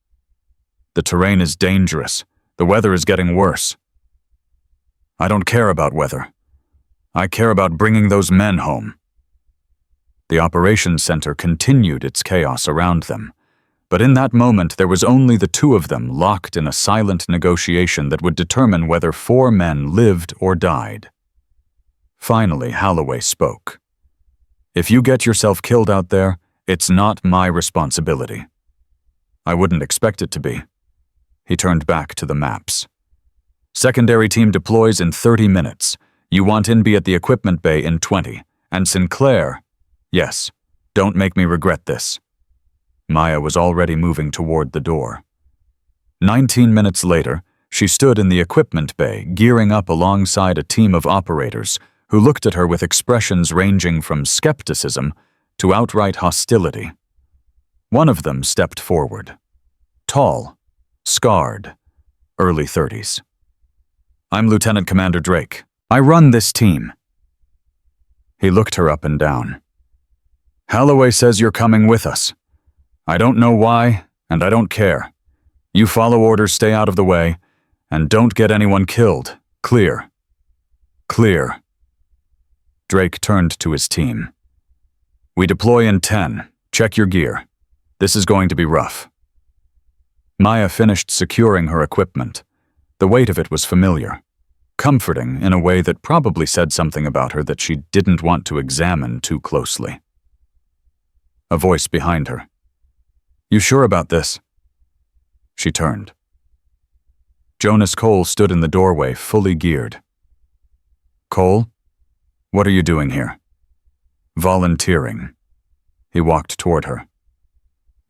The terrain is dangerous. The weather is getting worse. I don't care about weather. I care about bringing those men home." The operations center continued its chaos around them, but in that moment there was only the 2 of them locked in a silent negotiation that would determine whether 4 men lived or died. Finally, Holloway spoke. "If you get yourself killed out there, it's not my responsibility." "I wouldn't expect it to be." He turned back to the maps. "Secondary team deploys in 30 minutes. You want INB at the equipment bay in 20. And Sinclair, yes, don't make me regret this." Maya was already moving toward the door. 19 minutes later, she stood in the equipment bay, gearing up alongside a team of operators who looked at her with expressions ranging from skepticism to outright hostility. One of them stepped forward. Tall, scarred, early 30s. "I'm Lieutenant Commander Drake. I run this team." He looked her up and down. "Holloway says you're coming with us. I don't know why, and I don't care. You follow orders, stay out of the way, and don't get anyone killed. Clear." "Clear." Drake turned to his team. "We deploy in 10. Check your gear. This is going to be rough." Maya finished securing her equipment. The weight of it was familiar, comforting in a way that probably said something about her that she didn't want to examine too closely. A voice behind her. "You sure about this?" She turned. Jonas Cole stood in the doorway, fully geared. "Cole, what are you doing here?" "Volunteering." He walked toward her.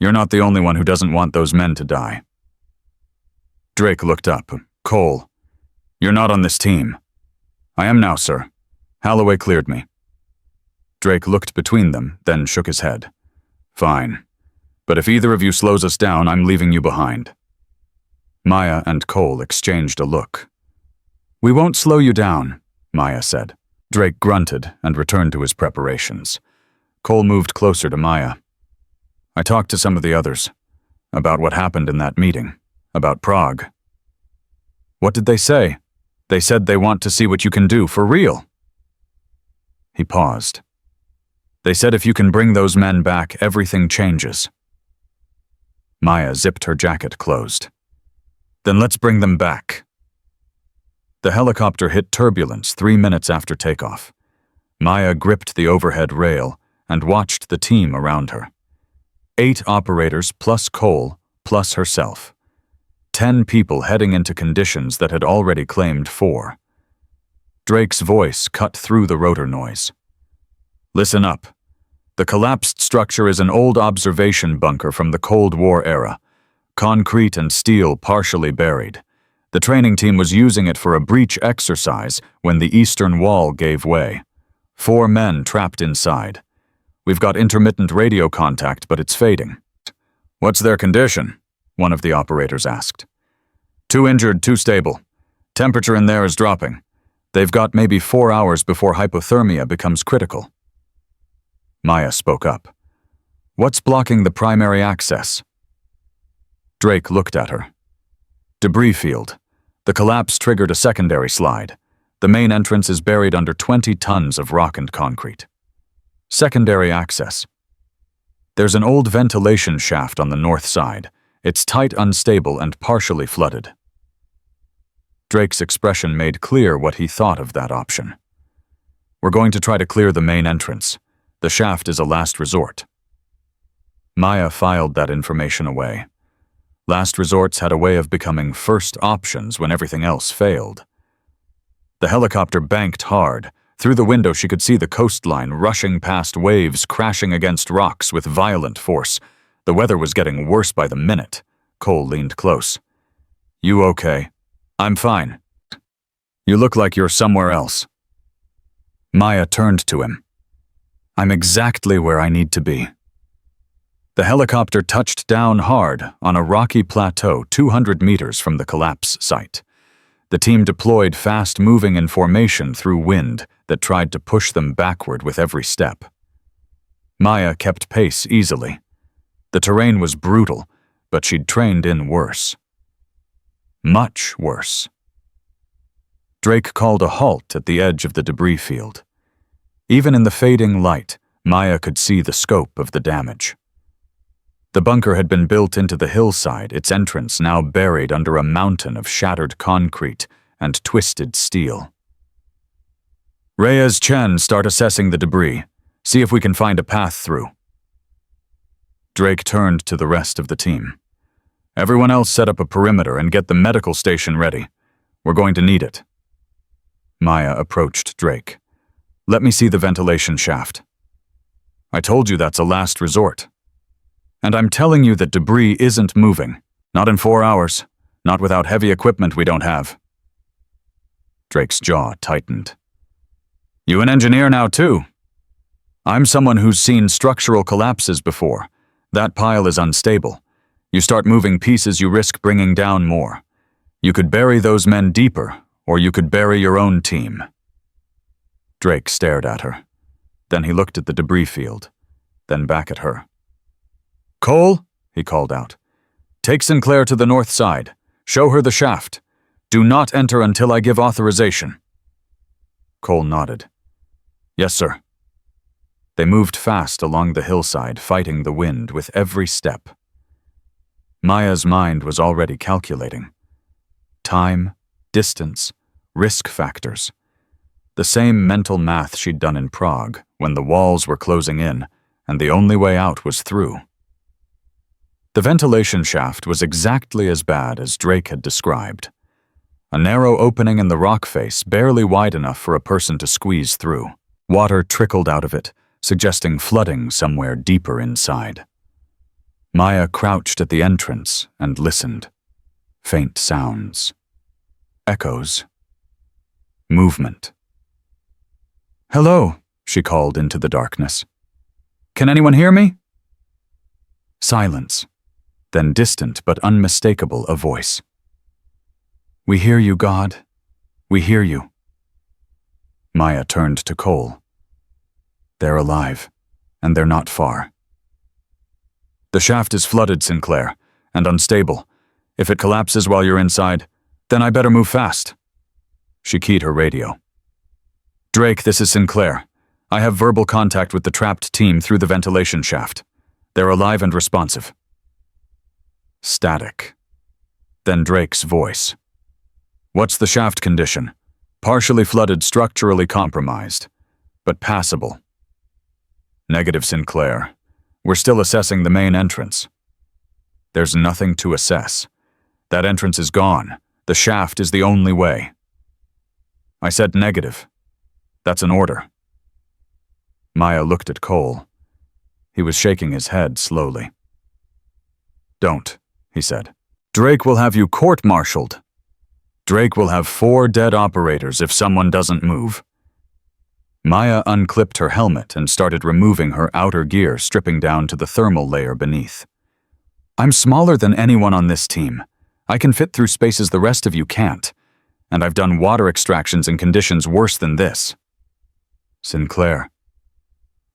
"You're not the only one who doesn't want those men to die." Drake looked up. "Cole, you're not on this team." "I am now, sir. Holloway cleared me." Drake looked between them, then shook his head. "Fine. But if either of you slows us down, I'm leaving you behind." Maya and Cole exchanged a look. "We won't slow you down," Maya said. Drake grunted and returned to his preparations. Cole moved closer to Maya. "I talked to some of the others about what happened in that meeting, about Prague." "What did they say?" "They said they want to see what you can do, for real." He paused. "They said if you can bring those men back, everything changes." Maya zipped her jacket closed. "Then let's bring them back." The helicopter hit turbulence 3 minutes after takeoff. Maya gripped the overhead rail and watched the team around her. 8 operators plus Cole plus herself. 10 people heading into conditions that had already claimed 4. Drake's voice cut through the rotor noise. "Listen up. The collapsed structure is an old observation bunker from the Cold War era. Concrete and steel partially buried. The training team was using it for a breach exercise when the eastern wall gave way. 4 men trapped inside. We've got intermittent radio contact, but it's fading." "What's their condition?" one of the operators asked. 2 injured, 2 stable. Temperature in there is dropping. They've got maybe 4 hours before hypothermia becomes critical. Maya spoke up. What's blocking the primary access? Drake looked at her. Debris field. The collapse triggered a secondary slide. The main entrance is buried under 20 tons of rock and concrete. Secondary access. There's an old ventilation shaft on the north side. It's tight, unstable, and partially flooded. Drake's expression made clear what he thought of that option. We're going to try to clear the main entrance. The shaft is a last resort. Maya filed that information away. Last resorts had a way of becoming first options when everything else failed. The helicopter banked hard. Through the window she could see the coastline rushing past waves crashing against rocks with violent force. The weather was getting worse by the minute. Cole leaned close. You okay? I'm fine. You look like you're somewhere else. Maya turned to him. I'm exactly where I need to be. The helicopter touched down hard on a rocky plateau 200 meters from the collapse site. The team deployed fast-moving in formation through wind that tried to push them backward with every step. Maya kept pace easily. The terrain was brutal, but she'd trained in worse. Much worse. Drake called a halt at the edge of the debris field. Even in the fading light, Maya could see the scope of the damage. The bunker had been built into the hillside, its entrance now buried under a mountain of shattered concrete and twisted steel. Reyes Chen, start assessing the debris. See if we can find a path through. Drake turned to the rest of the team. Everyone else set up a perimeter and get the medical station ready. We're going to need it. Maya approached Drake. Let me see the ventilation shaft. I told you that's a last resort. And I'm telling you that debris isn't moving. Not in 4 hours. Not without heavy equipment we don't have. Drake's jaw tightened. You an engineer now too? I'm someone who's seen structural collapses before. That pile is unstable. You start moving pieces, you risk bringing down more. You could bury those men deeper, or you could bury your own team. Drake stared at her. Then he looked at the debris field, then back at her. Cole, he called out. Take Sinclair to the north side. Show her the shaft. Do not enter until I give authorization. Cole nodded. Yes, sir. They moved fast along the hillside, fighting the wind with every step. Maya's mind was already calculating. Time, distance, risk factors. The same mental math she'd done in Prague, when the walls were closing in, and the only way out was through. The ventilation shaft was exactly as bad as Drake had described. A narrow opening in the rock face, barely wide enough for a person to squeeze through. Water trickled out of it, suggesting flooding somewhere deeper inside. Maya crouched at the entrance and listened. Faint sounds. Echoes. Movement. Hello, she called into the darkness. Can anyone hear me? Silence. Then distant but unmistakable a voice. We hear you, God. We hear you. Maya turned to Cole. They're alive, and they're not far. The shaft is flooded, Sinclair, and unstable. If it collapses while you're inside, then I better move fast. She keyed her radio. Drake, this is Sinclair. I have verbal contact with the trapped team through the ventilation shaft. They're alive and responsive. Static. Then Drake's voice. What's the shaft condition? Partially flooded, structurally compromised, but passable. Negative, Sinclair. We're still assessing the main entrance. There's nothing to assess. That entrance is gone. The shaft is the only way. I said negative. That's an order. Maya looked at Cole. He was shaking his head slowly. Don't, he said. Drake will have you court-martialed. Drake will have 4 dead operators if someone doesn't move. Maya unclipped her helmet and started removing her outer gear, stripping down to the thermal layer beneath. I'm smaller than anyone on this team. I can fit through spaces the rest of you can't. And I've done water extractions in conditions worse than this. Sinclair.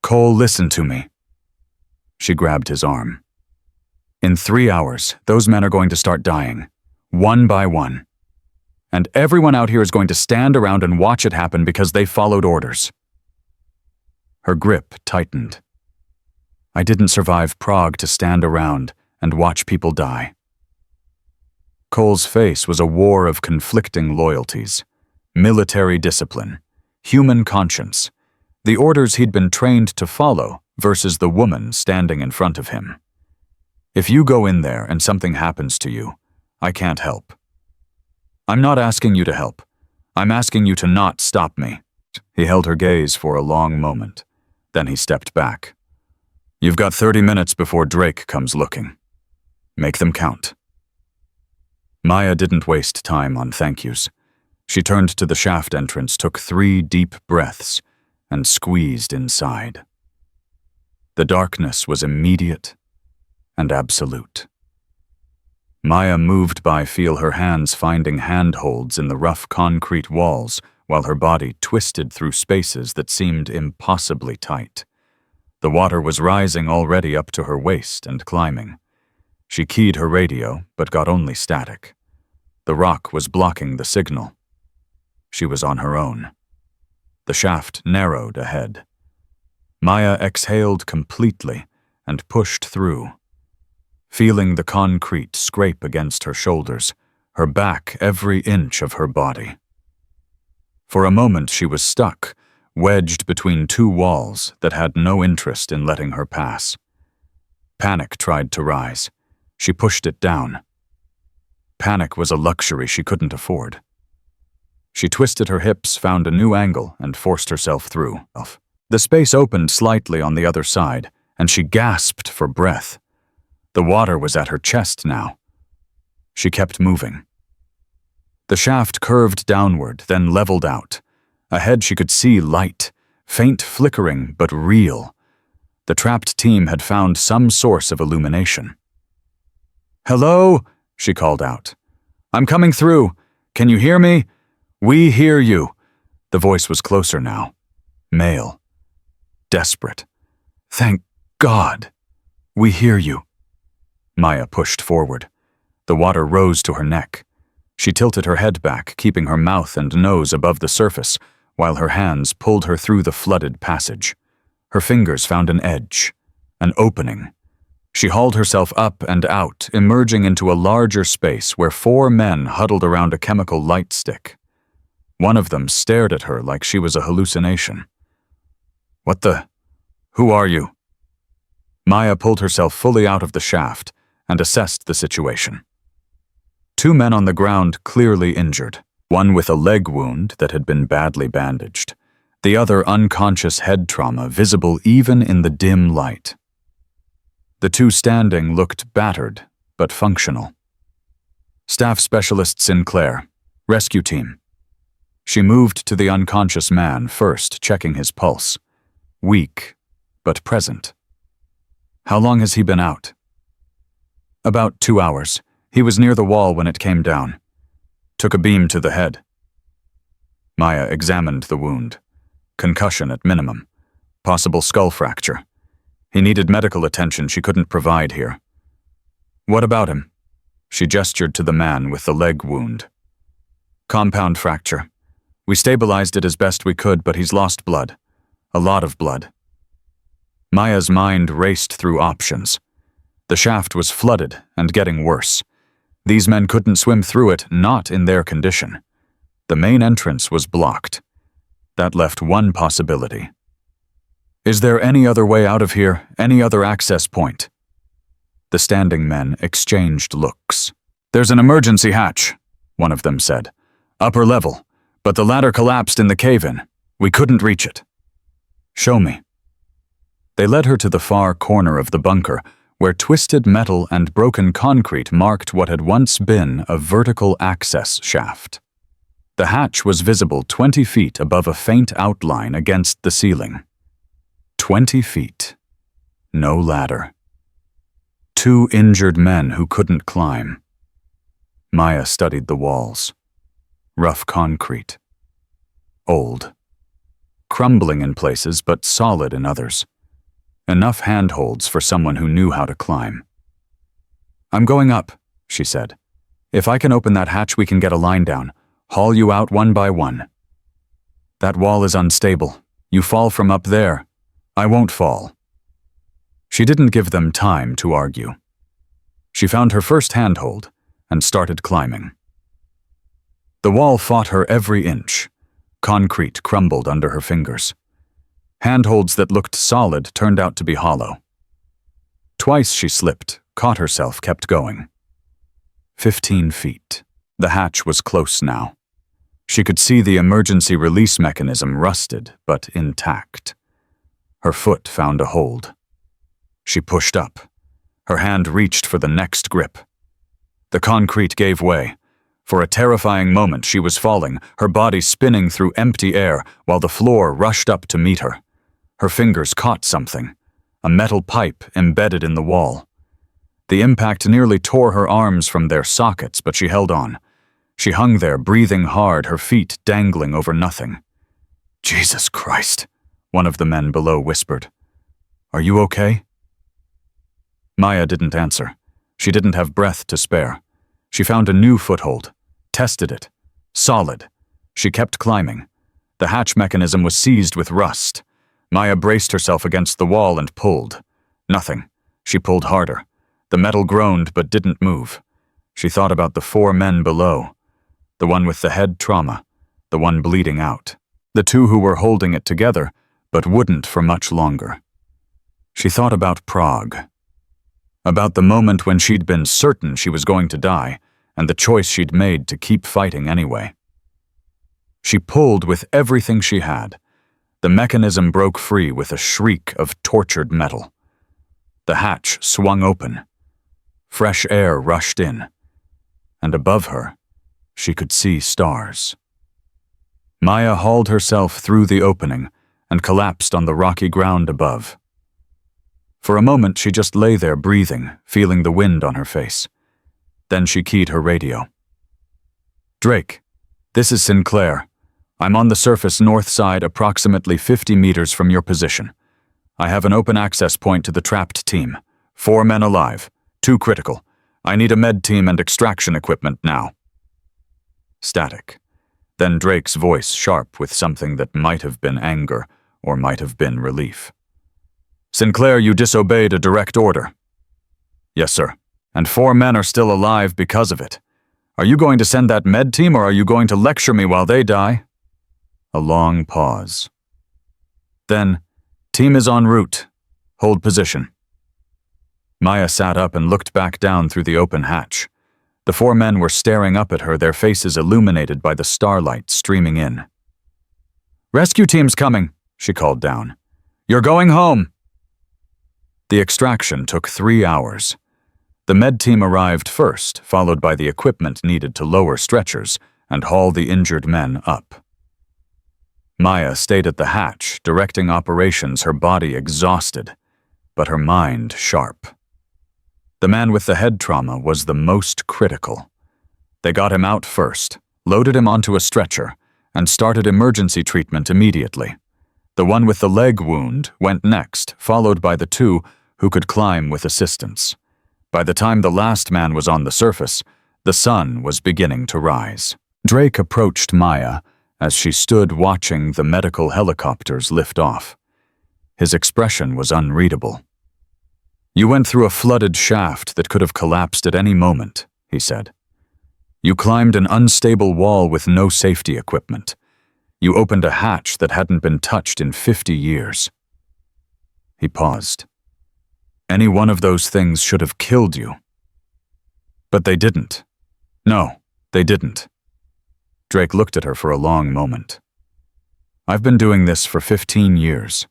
Cole, listen to me. She grabbed his arm. In 3 hours, those men are going to start dying, one by one. And everyone out here is going to stand around and watch it happen because they followed orders. Her grip tightened. I didn't survive Prague to stand around and watch people die. Cole's face was a war of conflicting loyalties, military discipline, human conscience, the orders he'd been trained to follow versus the woman standing in front of him. If you go in there and something happens to you, I can't help. I'm not asking you to help. I'm asking you to not stop me. He held her gaze for a long moment. Then he stepped back. You've got 30 minutes before Drake comes looking. Make them count. Maya didn't waste time on thank yous. She turned to the shaft entrance, took 3 deep breaths, and squeezed inside. The darkness was immediate and absolute. Maya moved by, feel her hands finding handholds in the rough concrete walls while her body twisted through spaces that seemed impossibly tight. The water was rising already up to her waist and climbing. She keyed her radio, but got only static. The rock was blocking the signal. She was on her own. The shaft narrowed ahead. Maya exhaled completely and pushed through. Feeling the concrete scrape against her shoulders, her back every inch of her body. For a moment she was stuck, wedged between 2 walls that had no interest in letting her pass. Panic tried to rise. She pushed it down. Panic was a luxury she couldn't afford. She twisted her hips, found a new angle, and forced herself through. The space opened slightly on the other side, and she gasped for breath. The water was at her chest now. She kept moving. The shaft curved downward, then leveled out. Ahead she could see light, faint flickering but real. The trapped team had found some source of illumination. "Hello?" she called out. "I'm coming through. Can you hear me? We hear you." The voice was closer now. Male. Desperate. "Thank God. We hear you." Maya pushed forward. The water rose to her neck. She tilted her head back, keeping her mouth and nose above the surface, while her hands pulled her through the flooded passage. Her fingers found an edge, an opening. She hauled herself up and out, emerging into a larger space where 4 men huddled around a chemical light stick. One of them stared at her like she was a hallucination. "What the? Who are you?" Maya pulled herself fully out of the shaft and assessed the situation. 2 men on the ground, clearly injured, one with a leg wound that had been badly bandaged, the other unconscious head trauma visible even in the dim light. The 2 standing looked battered, but functional. "Staff Specialist Sinclair, rescue team." She moved to the unconscious man first, checking his pulse. Weak, but present. "How long has he been out?" "About 2 hours. He was near the wall when it came down. Took a beam to the head." Maya examined the wound. Concussion at minimum. Possible skull fracture. He needed medical attention she couldn't provide here. "What about him?" She gestured to the man with the leg wound. "Compound fracture. We stabilized it as best we could, but he's lost blood. A lot of blood." Maya's mind raced through options. The shaft was flooded and getting worse. These men couldn't swim through it, not in their condition. The main entrance was blocked. That left one possibility. "Is there any other way out of here, any other access point?" The standing men exchanged looks. "There's an emergency hatch," one of them said. "Upper level, but the ladder collapsed in the cave-in. We couldn't reach it." "Show me." They led her to the far corner of the bunker, where twisted metal and broken concrete marked what had once been a vertical access shaft. The hatch was visible 20 feet above a faint outline against the ceiling. 20 feet. No ladder. 2 injured men who couldn't climb. Maya studied the walls. Rough concrete. Old. Crumbling in places, but solid in others. Enough handholds for someone who knew how to climb. "I'm going up," she said. "If I can open that hatch, we can get a line down. Haul you out one by one." "That wall is unstable. You fall from up there." "I won't fall." She didn't give them time to argue. She found her first handhold and started climbing. The wall fought her every inch. Concrete crumbled under her fingers. Handholds that looked solid turned out to be hollow. Twice she slipped, caught herself, kept going. 15 feet. The hatch was close now. She could see the emergency release mechanism rusted, but intact. Her foot found a hold. She pushed up. Her hand reached for the next grip. The concrete gave way. For a terrifying moment she was falling, her body spinning through empty air while the floor rushed up to meet her. Her fingers caught something, a metal pipe embedded in the wall. The impact nearly tore her arms from their sockets, but she held on. She hung there, breathing hard, her feet dangling over nothing. "Jesus Christ," one of the men below whispered. "Are you okay?" Maya didn't answer. She didn't have breath to spare. She found a new foothold, tested it. Solid. She kept climbing. The hatch mechanism was seized with rust. Maya braced herself against the wall and pulled. Nothing. She pulled harder. The metal groaned but didn't move. She thought about the 4 men below. The one with the head trauma. The one bleeding out. The 2 who were holding it together, but wouldn't for much longer. She thought about Prague. About the moment when she'd been certain she was going to die, and the choice she'd made to keep fighting anyway. She pulled with everything she had. The mechanism broke free with a shriek of tortured metal. The hatch swung open. Fresh air rushed in. And above her, she could see stars. Maya hauled herself through the opening and collapsed on the rocky ground above. For a moment, she just lay there breathing, feeling the wind on her face. Then she keyed her radio. "Drake, this is Sinclair. I'm on the surface north side, approximately 50 meters from your position. I have an open access point to the trapped team. 4 men alive, 2 critical. I need a med team and extraction equipment now." Static. Then Drake's voice sharp with something that might have been anger or might have been relief. "Sinclair, you disobeyed a direct order." "Yes, sir. And 4 men are still alive because of it. Are you going to send that med team, or are you going to lecture me while they die?" A long pause. Then, "Team is en route. Hold position." Maya sat up and looked back down through the open hatch. The 4 men were staring up at her, their faces illuminated by the starlight streaming in. "Rescue team's coming," she called down. "You're going home." The extraction took 3 hours. The med team arrived first, followed by the equipment needed to lower stretchers and haul the injured men up. Maya stayed at the hatch, directing operations, her body exhausted, but her mind sharp. The man with the head trauma was the most critical. They got him out first, loaded him onto a stretcher, and started emergency treatment immediately. The one with the leg wound went next, followed by the 2 who could climb with assistance. By the time the last man was on the surface, the sun was beginning to rise. Drake approached Maya as she stood watching the medical helicopters lift off. His expression was unreadable. "You went through a flooded shaft that could have collapsed at any moment," he said. "You climbed an unstable wall with no safety equipment. You opened a hatch that hadn't been touched in 50 years. He paused. "Any one of those things should have killed you." "But they didn't." "No, they didn't." Drake looked at her for a long moment. "I've been doing this for 15 years.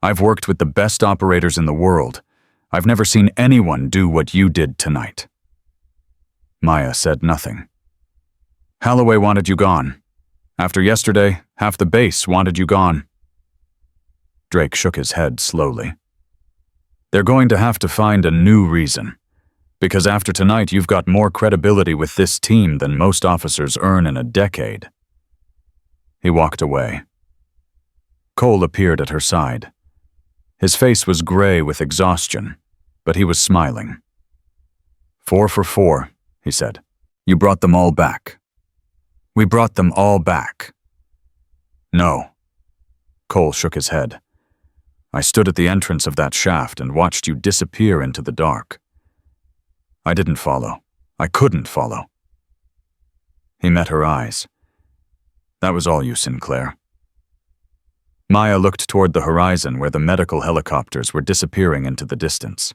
I've worked with the best operators in the world. I've never seen anyone do what you did tonight." Maya said nothing. "Holloway wanted you gone. After yesterday, half the base wanted you gone." Drake shook his head slowly. "They're going to have to find a new reason. Because after tonight, you've got more credibility with this team than most officers earn in a decade." He walked away. Cole appeared at her side. His face was gray with exhaustion, but he was smiling. "4 for 4, he said. "You brought them all back." "We brought them all back." "No." Cole shook his head. "I stood at the entrance of that shaft and watched you disappear into the dark. I didn't follow. I couldn't follow." He met her eyes. "That was all you, Sinclair." Maya looked toward the horizon where the medical helicopters were disappearing into the distance.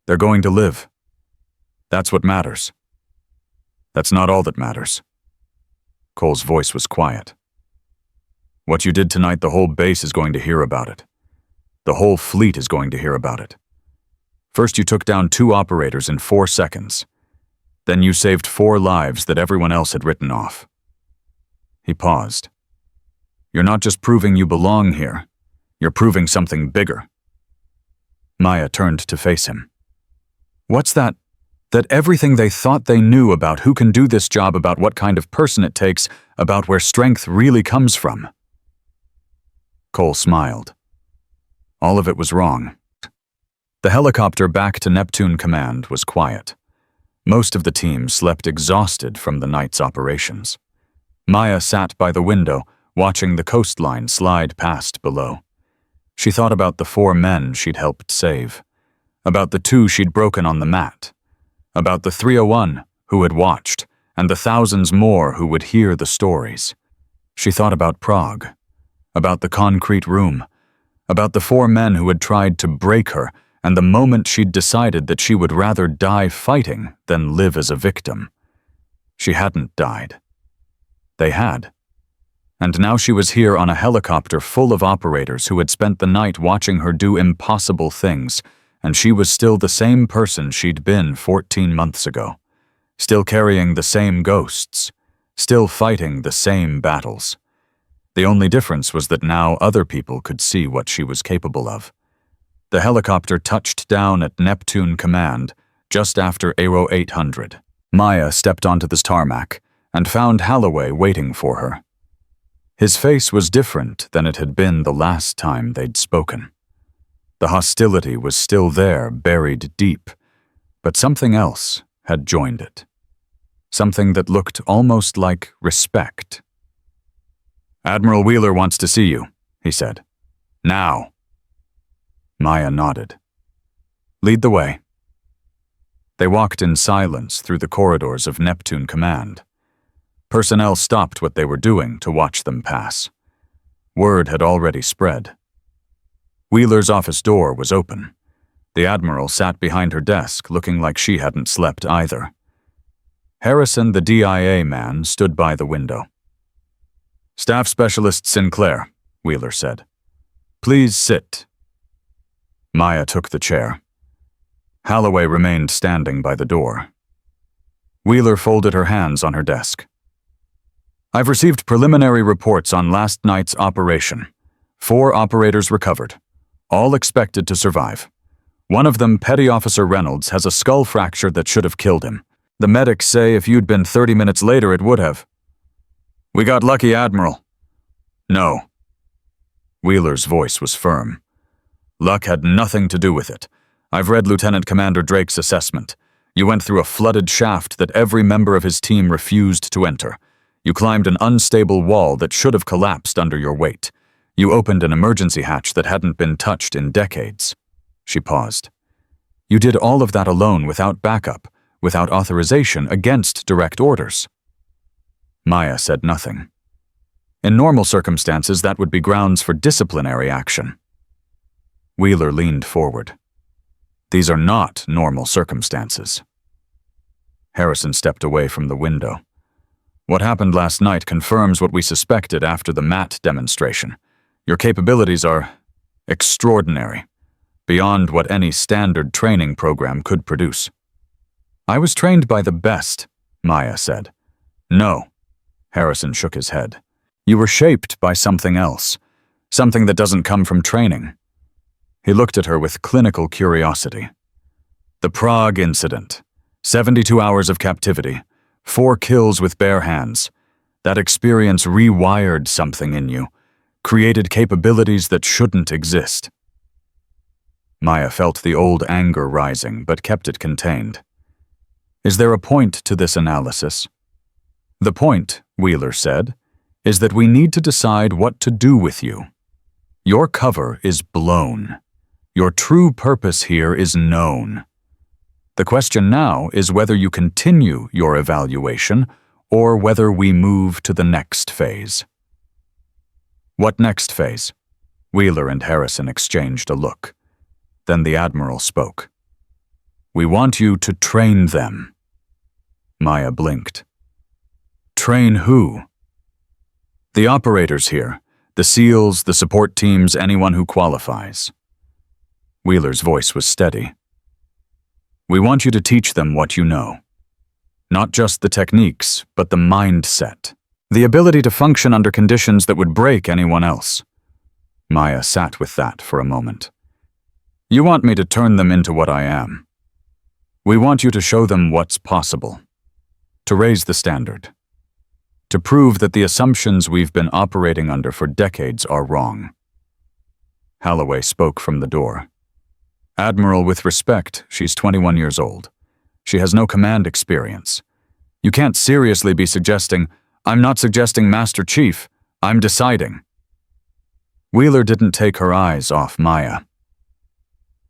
"They're going to live. That's what matters." "That's not all that matters." Cole's voice was quiet. "What you did tonight, the whole base is going to hear about it. The whole fleet is going to hear about it. First you took down 2 operators in 4 seconds. Then you saved 4 lives that everyone else had written off." He paused. "You're not just proving you belong here. You're proving something bigger." Maya turned to face him. "What's that? That everything they thought they knew about who can do this job, about what kind of person it takes, about where strength really comes from?" Cole smiled. All of it was wrong. The helicopter back to Neptune Command was quiet. Most of the team slept exhausted from the night's operations. Maya sat by the window, watching the coastline slide past below. She thought about the 4 men she'd helped save, about the 2 she'd broken on the mat, about the 301 who had watched, and the thousands more who would hear the stories. She thought about Prague, about the concrete room, about the 4 men who had tried to break her, and the moment she'd decided that she would rather die fighting than live as a victim. She hadn't died. They had. And now she was here on a helicopter full of operators who had spent the night watching her do impossible things, and she was still the same person she'd been 14 months ago, still carrying the same ghosts, still fighting the same battles. The only difference was that now other people could see what she was capable of. The helicopter touched down at Neptune Command just after Aero 800. Maya stepped onto the tarmac and found Holloway waiting for her. His face was different than it had been the last time they'd spoken. The hostility was still there, buried deep, but something else had joined it. Something that looked almost like respect. "Admiral Wheeler wants to see you," he said. "Now." Maya nodded. "Lead the way." They walked in silence through the corridors of Neptune Command. Personnel stopped what they were doing to watch them pass. Word had already spread. Wheeler's office door was open. The Admiral sat behind her desk, looking like she hadn't slept either. Harrison, the DIA man, stood by the window. "Staff Specialist Sinclair," Wheeler said. "Please sit." Maya took the chair. Holloway remained standing by the door. Wheeler folded her hands on her desk. "I've received preliminary reports on last night's operation. 4 operators recovered, all expected to survive. One of them, Petty Officer Reynolds, has a skull fracture that should have killed him. The medics say if you'd been 30 minutes later, it would have." "We got lucky, Admiral." "No." Wheeler's voice was firm. "Luck had nothing to do with it. I've read Lieutenant Commander Drake's assessment. You went through a flooded shaft that every member of his team refused to enter. You climbed an unstable wall that should have collapsed under your weight. You opened an emergency hatch that hadn't been touched in decades." She paused. "You did all of that alone, without backup, without authorization, against direct orders." Maya said nothing. In normal circumstances, that would be grounds for disciplinary action. Wheeler leaned forward. "These are not normal circumstances." Harrison stepped away from the window. "What happened last night confirms what we suspected after the MAT demonstration. Your capabilities are extraordinary, beyond what any standard training program could produce." "I was trained by the best," Maya said. "No." Harrison shook his head. "You were shaped by something else, something that doesn't come from training." He looked at her with clinical curiosity. The Prague incident. 72 hours of captivity. 4 kills with bare hands. That experience rewired something in you, created capabilities that shouldn't exist. Maya felt the old anger rising, but kept it contained. Is there a point to this analysis? The point, Wheeler said, is that we need to decide what to do with you. Your cover is blown. Your true purpose here is known. The question now is whether you continue your evaluation or whether we move to the next phase. What next phase? Wheeler and Harrison exchanged a look. Then the Admiral spoke. We want you to train them. Maya blinked. Train who? The operators here, the SEALs, the support teams, anyone who qualifies. Wheeler's voice was steady. We want you to teach them what you know. Not just the techniques, but the mindset. The ability to function under conditions that would break anyone else. Maya sat with that for a moment. You want me to turn them into what I am. We want you to show them what's possible. To raise the standard. To prove that the assumptions we've been operating under for decades are wrong. Holloway spoke from the door. Admiral, with respect, she's 21 years old. She has no command experience. You can't seriously be suggesting, I'm not suggesting Master Chief, I'm deciding. Wheeler didn't take her eyes off Maya.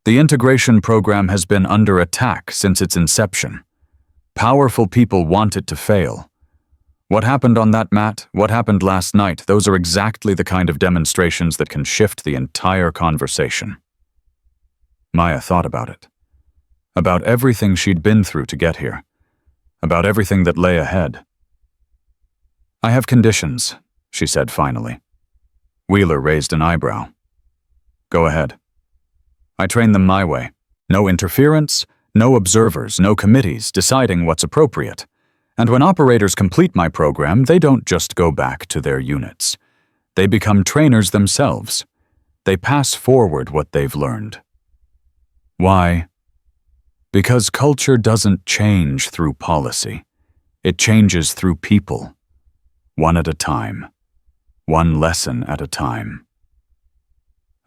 The integration program has been under attack since its inception. Powerful people want it to fail. What happened on that mat, what happened last night, those are exactly the kind of demonstrations that can shift the entire conversation. Maya thought about it. About everything she'd been through to get here. About everything that lay ahead. I have conditions, she said finally. Wheeler raised an eyebrow. Go ahead. I train them my way. No interference, no observers, no committees deciding what's appropriate. And when operators complete my program, they don't just go back to their units. They become trainers themselves. They pass forward what they've learned. Why? Because culture doesn't change through policy. It changes through people. One at a time. One lesson at a time.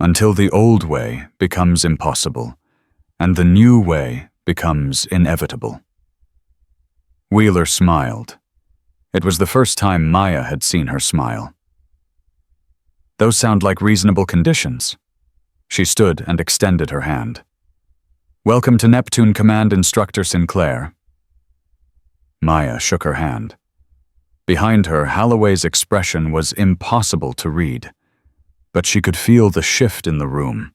Until the old way becomes impossible, and the new way becomes inevitable. Wheeler smiled. It was the first time Maya had seen her smile. Those sound like reasonable conditions. She stood and extended her hand. Welcome to Neptune Command Instructor Sinclair. Maya shook her hand. Behind her, Holloway's expression was impossible to read, but she could feel the shift in the room,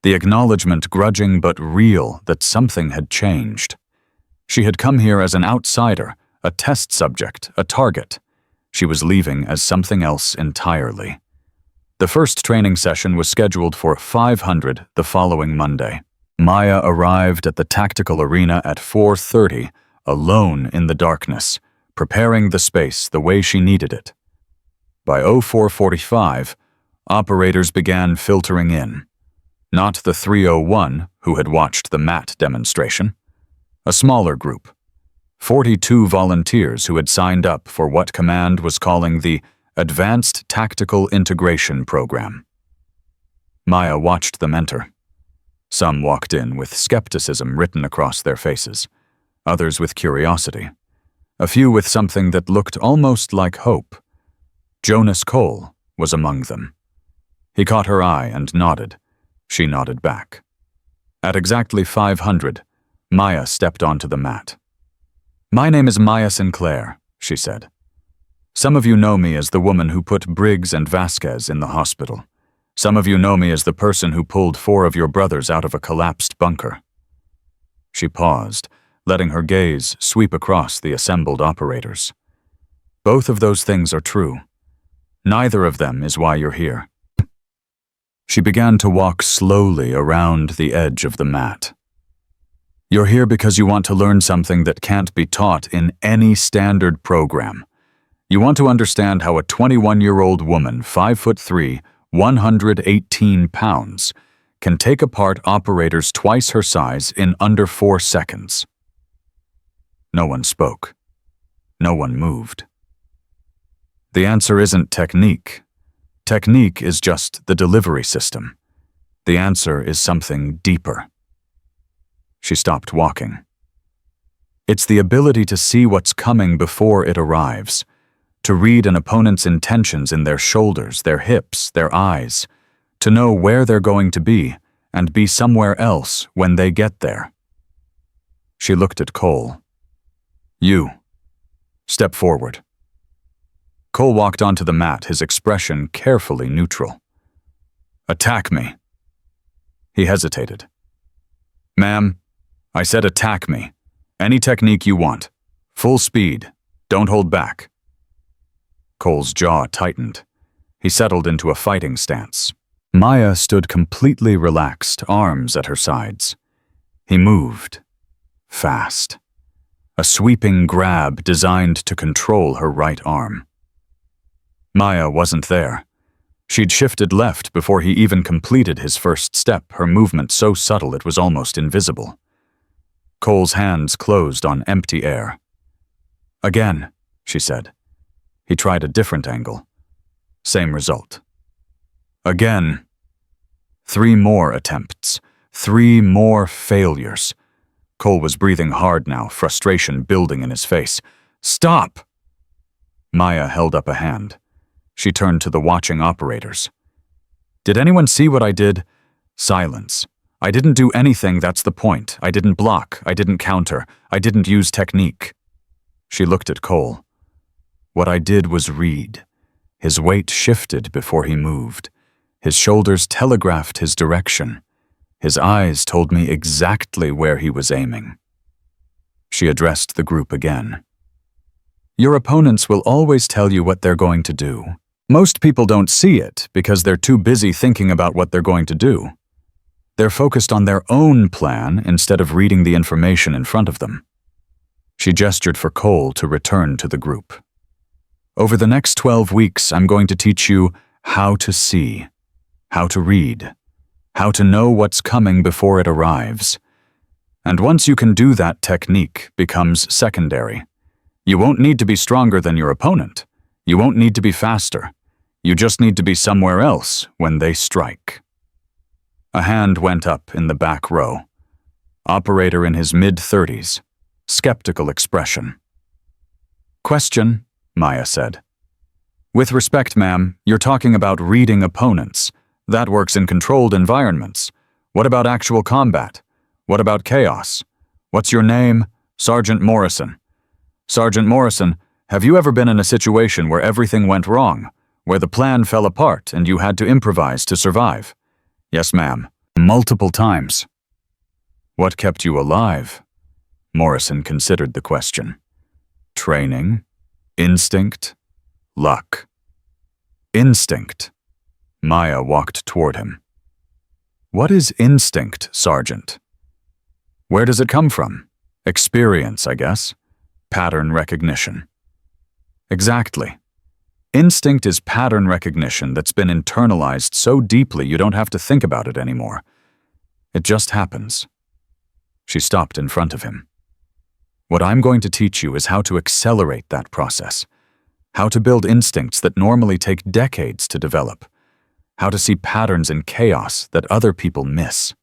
the acknowledgement, grudging but real, that something had changed. She had come here as an outsider, a test subject, a target. She was leaving as something else entirely. The first training session was scheduled for 500 the following Monday. Maya arrived at the tactical arena at 4:30, alone in the darkness, preparing the space the way she needed it. By 04:45, operators began filtering in. Not the 301 who had watched the mat demonstration. A smaller group. 42 volunteers who had signed up for what Command was calling the Advanced Tactical Integration Program. Maya watched them enter. Some walked in with skepticism written across their faces, others with curiosity, a few with something that looked almost like hope. Jonas Cole was among them. He caught her eye and nodded. She nodded back. At exactly 500, Maya stepped onto the mat. My name is Maya Sinclair, she said. Some of you know me as the woman who put Briggs and Vasquez in the hospital. Some of you know me as the person who pulled 4 of your brothers out of a collapsed bunker. She paused, letting her gaze sweep across the assembled operators. Both of those things are true. Neither of them is why you're here. She began to walk slowly around the edge of the mat. You're here because you want to learn something that can't be taught in any standard program. You want to understand how a 21-year-old woman, 5'3", 118 pounds, can take apart operators twice her size in under 4 seconds. No one spoke. No one moved. The answer isn't technique. Technique is just the delivery system. The answer is something deeper. She stopped walking. It's the ability to see what's coming before it arrives, to read an opponent's intentions in their shoulders, their hips, their eyes, to know where they're going to be and be somewhere else when they get there. She looked at Cole. You. Step forward. Cole walked onto the mat, his expression carefully neutral. Attack me. He hesitated. Ma'am, I said attack me. Any technique you want. Full speed. Don't hold back. Cole's jaw tightened. He settled into a fighting stance. Maya stood completely relaxed, arms at her sides. He moved. Fast. A sweeping grab designed to control her right arm. Maya wasn't there. She'd shifted left before he even completed his first step, her movement so subtle it was almost invisible. Cole's hands closed on empty air. Again, she said. He tried a different angle. Same result. Again. 3 more attempts. 3 more failures. Cole was breathing hard now, frustration building in his face. Stop! Maya held up a hand. She turned to the watching operators. Did anyone see what I did? Silence. I didn't do anything, that's the point. I didn't block. I didn't counter. I didn't use technique. She looked at Cole. What I did was read. His weight shifted before he moved. His shoulders telegraphed his direction. His eyes told me exactly where he was aiming. She addressed the group again. Your opponents will always tell you what they're going to do. Most people don't see it because they're too busy thinking about what they're going to do. They're focused on their own plan instead of reading the information in front of them. She gestured for Cole to return to the group. Over the next 12 weeks, I'm going to teach you how to see, how to read, how to know what's coming before it arrives. And once you can do that, technique becomes secondary. You won't need to be stronger than your opponent. You won't need to be faster. You just need to be somewhere else when they strike. A hand went up in the back row. Operator in his mid-30s. Skeptical expression. Question, Maya said. With respect, ma'am, you're talking about reading opponents. That works in controlled environments. What about actual combat? What about chaos? What's your name? Sergeant Morrison. Sergeant Morrison, have you ever been in a situation where everything went wrong, where the plan fell apart and you had to improvise to survive? Yes, ma'am. Multiple times. What kept you alive? Morrison considered the question. Training, instinct, luck. Instinct. Maya walked toward him. What is instinct, Sergeant? Where does it come from? Experience, I guess. Pattern recognition. Exactly. Instinct is pattern recognition that's been internalized so deeply you don't have to think about it anymore. It just happens. She stopped in front of him. What I'm going to teach you is how to accelerate that process, how to build instincts that normally take decades to develop, how to see patterns in chaos that other people miss.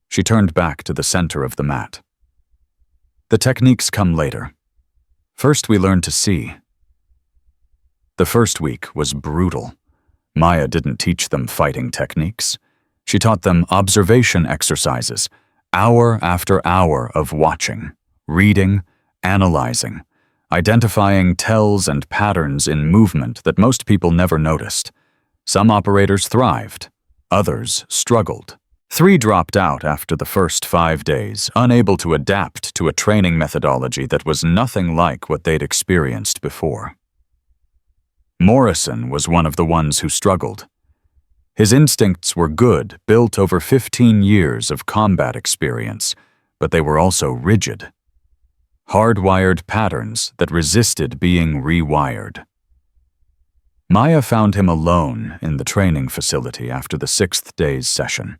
She turned back to the center of the mat. The techniques come later. First, we learn to see. The first week was brutal. Maya didn't teach them fighting techniques. She taught them observation exercises, hour after hour of watching, reading, analyzing, identifying tells and patterns in movement that most people never noticed. Some operators thrived, others struggled. 3 dropped out after the first 5 days, unable to adapt to a training methodology that was nothing like what they'd experienced before. Morrison was one of the ones who struggled. His instincts were good, built over 15 years of combat experience, but they were also rigid. Hardwired patterns that resisted being rewired. Maya found him alone in the training facility after the 6th day's session.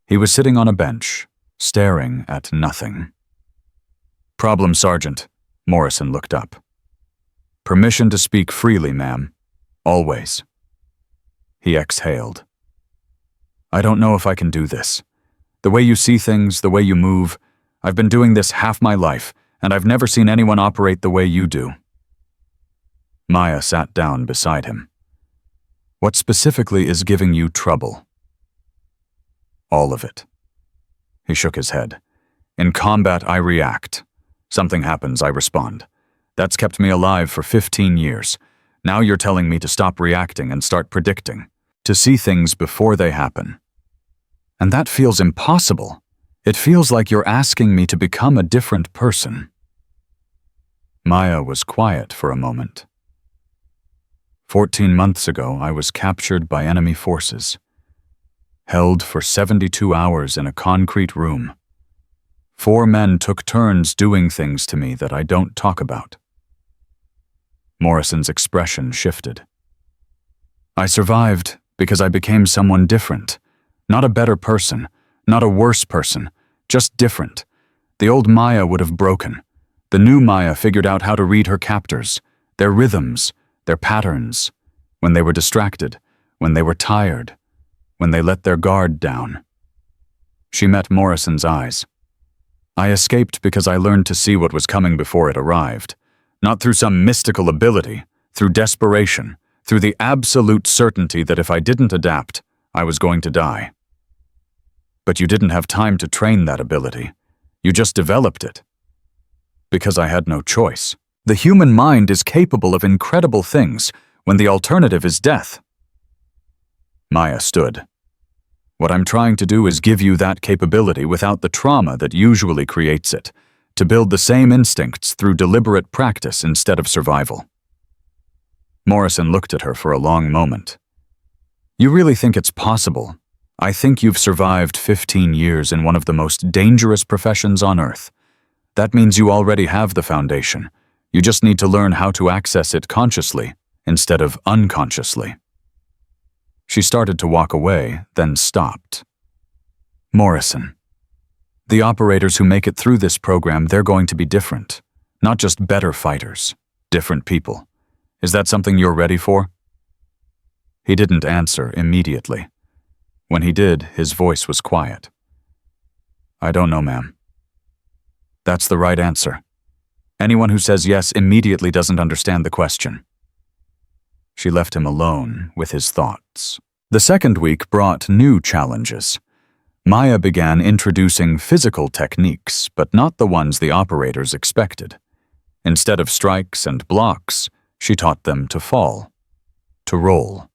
He was sitting on a bench, staring at nothing. "Problem, Sergeant." Morrison looked up. "Permission to speak freely, ma'am. Always." He exhaled. "I don't know if I can do this. The way you see things, the way you move, I've been doing this half my life, and I've never seen anyone operate the way you do." Maya sat down beside him. "What specifically is giving you trouble?" "All of it." He shook his head. "In combat, I react. Something happens, I respond. That's kept me alive for 15 years. Now you're telling me to stop reacting and start predicting, to see things before they happen. And that feels impossible. It feels like you're asking me to become a different person." Maya was quiet for a moment. 14 months ago, I was captured by enemy forces. Held for 72 hours in a concrete room. 4 men took turns doing things to me that I don't talk about. Morrison's expression shifted. "I survived because I became someone different. Not a better person, not a worse person, just different. The old Maya would have broken. The new Maya figured out how to read her captors, their rhythms, their patterns, when they were distracted, when they were tired, when they let their guard down." She met Morrison's eyes. "I escaped because I learned to see what was coming before it arrived. Not through some mystical ability, through desperation, through the absolute certainty that if I didn't adapt, I was going to die." "But you didn't have time to train that ability. You just developed it." "Because I had no choice. The human mind is capable of incredible things when the alternative is death." Maya stood. "What I'm trying to do is give you that capability without the trauma that usually creates it, to build the same instincts through deliberate practice instead of survival." Morrison looked at her for a long moment. "You really think it's possible? I think you've survived 15 years in one of the most dangerous professions on Earth. That means you already have the foundation. You just need to learn how to access it consciously instead of unconsciously." She started to walk away, then stopped. "Morrison, the operators who make it through this program, they're going to be different. Not just better fighters, different people. Is that something you're ready for?" He didn't answer immediately. When he did, his voice was quiet. "I don't know, ma'am." That's the right answer. Anyone who says yes immediately doesn't understand the question. She left him alone with his thoughts. The second week brought new challenges. Maya began introducing physical techniques, but not the ones the operators expected. Instead of strikes and blocks, she taught them to fall, to roll,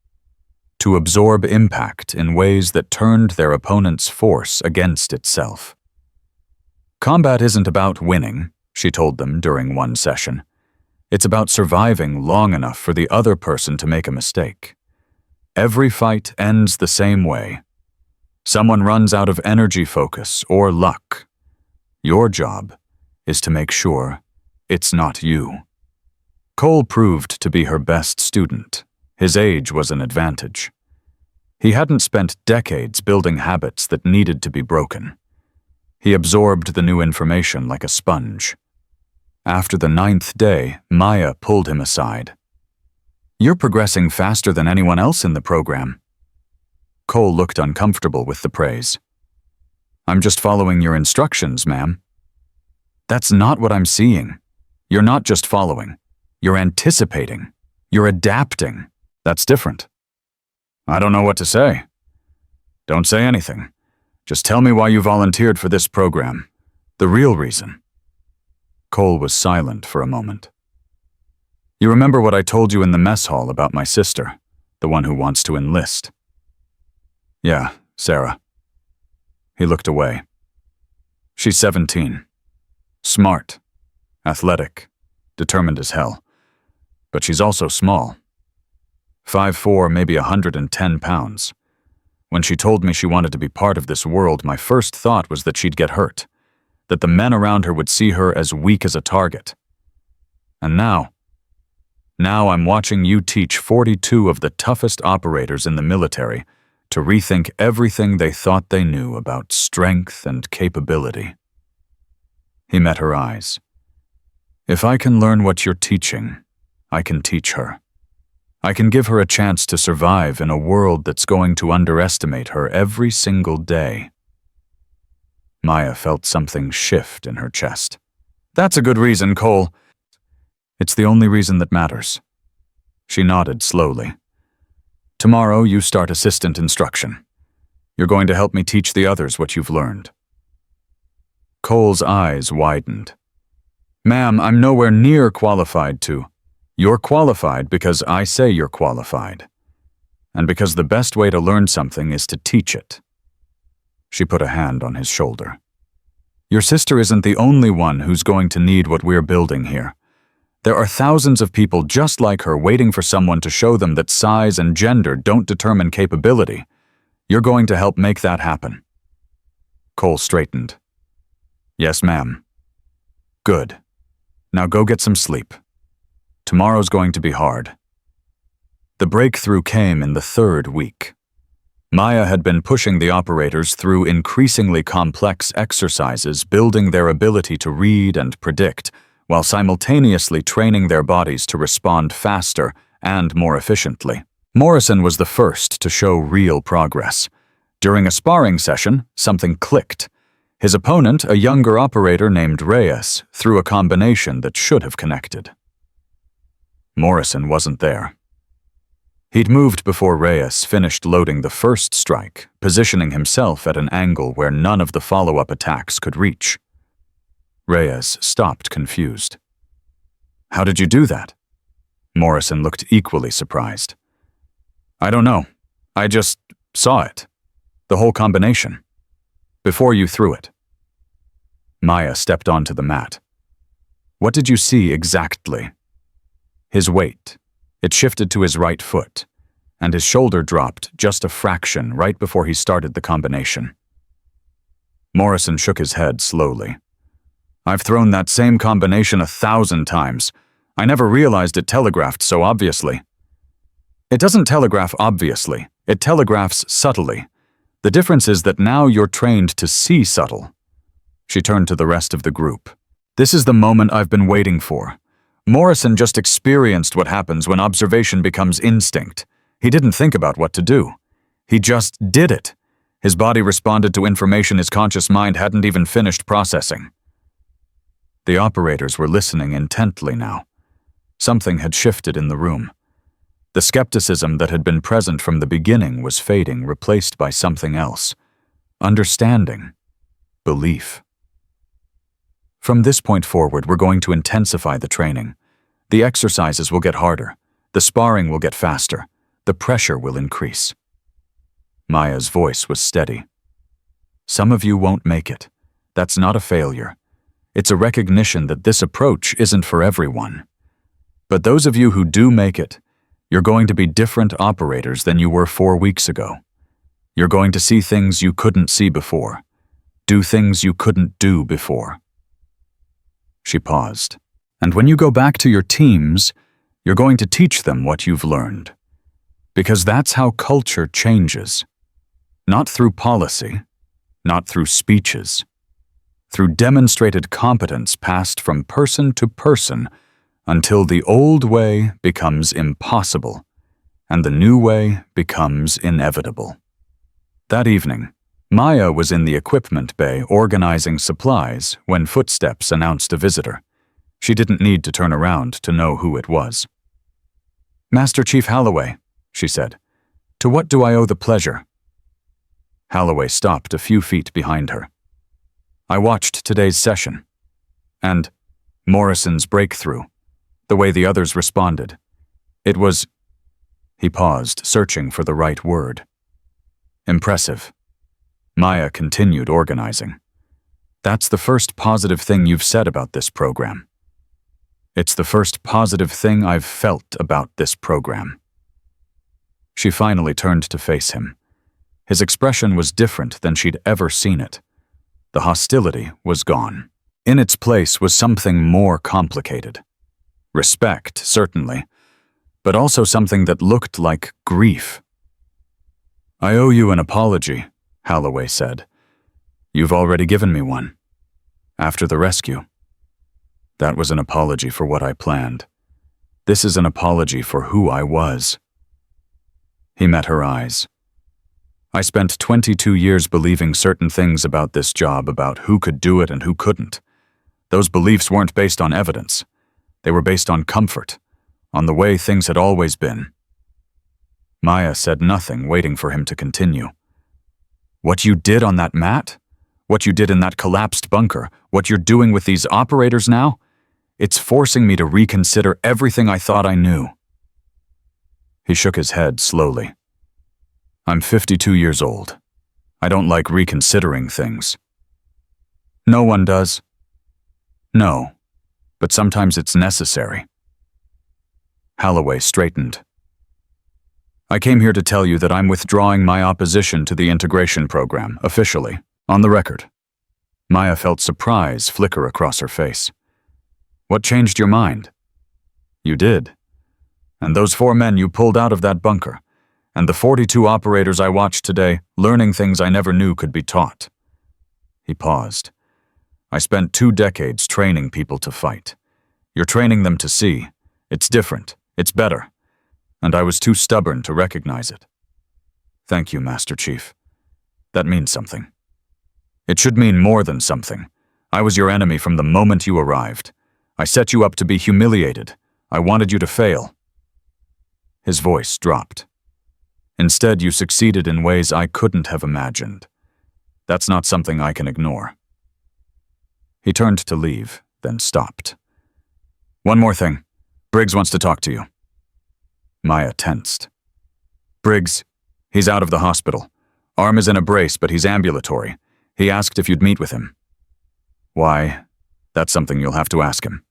to absorb impact in ways that turned their opponent's force against itself. "Combat isn't about winning," she told them during one session. "It's about surviving long enough for the other person to make a mistake. Every fight ends the same way. Someone runs out of energy focus or luck. Your job is to make sure it's not you." Cole proved to be her best student. His age was an advantage. He hadn't spent decades building habits that needed to be broken. He absorbed the new information like a sponge. After the 9th day, Maya pulled him aside. "You're progressing faster than anyone else in the program." Cole looked uncomfortable with the praise. "I'm just following your instructions, ma'am." "That's not what I'm seeing. You're not just following. You're anticipating. You're adapting. That's different." "I don't know what to say." "Don't say anything. Just tell me why you volunteered for this program. The real reason." Cole was silent for a moment. "You remember what I told you in the mess hall about my sister, the one who wants to enlist?" "Yeah, Sarah." He looked away. "She's 17. Smart, athletic, determined as hell. But she's also small. 5'4", maybe 110 pounds. When she told me she wanted to be part of this world, my first thought was that she'd get hurt, that the men around her would see her as weak as a target. And now Now I'm watching you teach 42 of the toughest operators in the military to rethink everything they thought they knew about strength and capability." He met her eyes. "If I can learn what you're teaching, I can teach her. I can give her a chance to survive in a world that's going to underestimate her every single day." Maya felt something shift in her chest. "That's a good reason, Cole." "It's the only reason that matters." She nodded slowly. "Tomorrow you start assistant instruction. You're going to help me teach the others what you've learned." Cole's eyes widened. "Ma'am, I'm nowhere near qualified to." "You're qualified because I say you're qualified. And because the best way to learn something is to teach it." She put a hand on his shoulder. "Your sister isn't the only one who's going to need what we're building here. There are thousands of people just like her waiting for someone to show them that size and gender don't determine capability. You're going to help make that happen." Cole straightened. "Yes, ma'am." "Good. Now go get some sleep. Tomorrow's going to be hard." The breakthrough came in the third week. Maya had been pushing the operators through increasingly complex exercises, building their ability to read and predict, while simultaneously training their bodies to respond faster and more efficiently. Morrison was the first to show real progress. During a sparring session, something clicked. His opponent, a younger operator named Reyes, threw a combination that should have connected. Morrison wasn't there. He'd moved before Reyes finished loading the first strike, positioning himself at an angle where none of the follow-up attacks could reach. Reyes stopped confused. "How did you do that?" Morrison looked equally surprised. "I don't know. I just saw it. The whole combination. Before you threw it." Maya stepped onto the mat. "What did you see exactly?" His weight. It shifted to his right foot, and his shoulder dropped just a fraction right before he started the combination. Morrison shook his head slowly. "I've thrown that same combination 1,000 times. I never realized it telegraphed so obviously." "It doesn't telegraph obviously. It telegraphs subtly. The difference is that now you're trained to see subtle." She turned to the rest of the group. "This is the moment I've been waiting for. Morrison just experienced what happens when observation becomes instinct. He didn't think about what to do. He just did it. His body responded to information his conscious mind hadn't even finished processing." The operators were listening intently now. Something had shifted in the room. The skepticism that had been present from the beginning was fading, replaced by something else. Understanding. Belief. "From this point forward, we're going to intensify the training. The exercises will get harder. The sparring will get faster. The pressure will increase." Maya's voice was steady. "Some of you won't make it. That's not a failure. It's a recognition that this approach isn't for everyone. But those of you who do make it, you're going to be different operators than you were 4 weeks ago. You're going to see things you couldn't see before. Do things you couldn't do before." She paused. "And when you go back to your teams, you're going to teach them what you've learned. Because that's how culture changes. Not through policy, not through speeches. Through demonstrated competence passed from person to person until the old way becomes impossible and the new way becomes inevitable." That evening, Maya was in the equipment bay organizing supplies when footsteps announced a visitor. She didn't need to turn around to know who it was. "Master Chief Holloway," she said. "To what do I owe the pleasure?" Holloway stopped a few feet behind her. "I watched today's session. And Morrison's breakthrough, the way the others responded. It was—" He paused, searching for the right word. "Impressive." Maya continued organizing. "That's the first positive thing you've said about this program. It's the first positive thing I've felt about this program." She finally turned to face him. His expression was different than she'd ever seen it. The hostility was gone. In its place was something more complicated. Respect, certainly, but also something that looked like grief. "I owe you an apology," Holloway said. "You've already given me one. After the rescue." "That was an apology for what I planned. This is an apology for who I was." He met her eyes. "I spent 22 years believing certain things about this job, about who could do it and who couldn't. Those beliefs weren't based on evidence. They were based on comfort, on the way things had always been." Maya said nothing, waiting for him to continue. "What you did on that mat? What you did in that collapsed bunker? What you're doing with these operators now? It's forcing me to reconsider everything I thought I knew." He shook his head slowly. "I'm 52 years old. I don't like reconsidering things." "No one does." "No, but sometimes it's necessary." Holloway straightened. "I came here to tell you that I'm withdrawing my opposition to the integration program, officially, on the record." Maya felt surprise flicker across her face. "What changed your mind?" "You did. And those 4 men you pulled out of that bunker, and the 42 operators I watched today, learning things I never knew could be taught." He paused. "I spent 2 decades training people to fight. You're training them to see. It's different. It's better. And I was too stubborn to recognize it." "Thank you, Master Chief. That means something." "It should mean more than something. I was your enemy from the moment you arrived. I set you up to be humiliated. I wanted you to fail." His voice dropped. "Instead, you succeeded in ways I couldn't have imagined. That's not something I can ignore." He turned to leave, then stopped. "One more thing. Briggs wants to talk to you." Maya tensed. "Briggs, he's out of the hospital. Arm is in a brace, but he's ambulatory. He asked if you'd meet with him." "Why, that's something you'll have to ask him."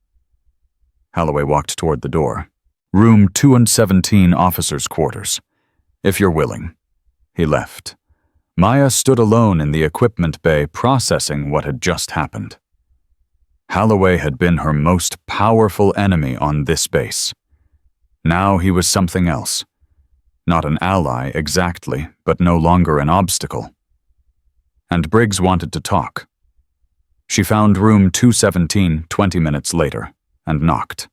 Holloway walked toward the door. "Room 217, officers' quarters. If you're willing." He left. Maya stood alone in the equipment bay, processing what had just happened. Holloway had been her most powerful enemy on this base. Now he was something else. Not an ally exactly, but no longer an obstacle. And Briggs wanted to talk. She found room 217 20 minutes later and knocked.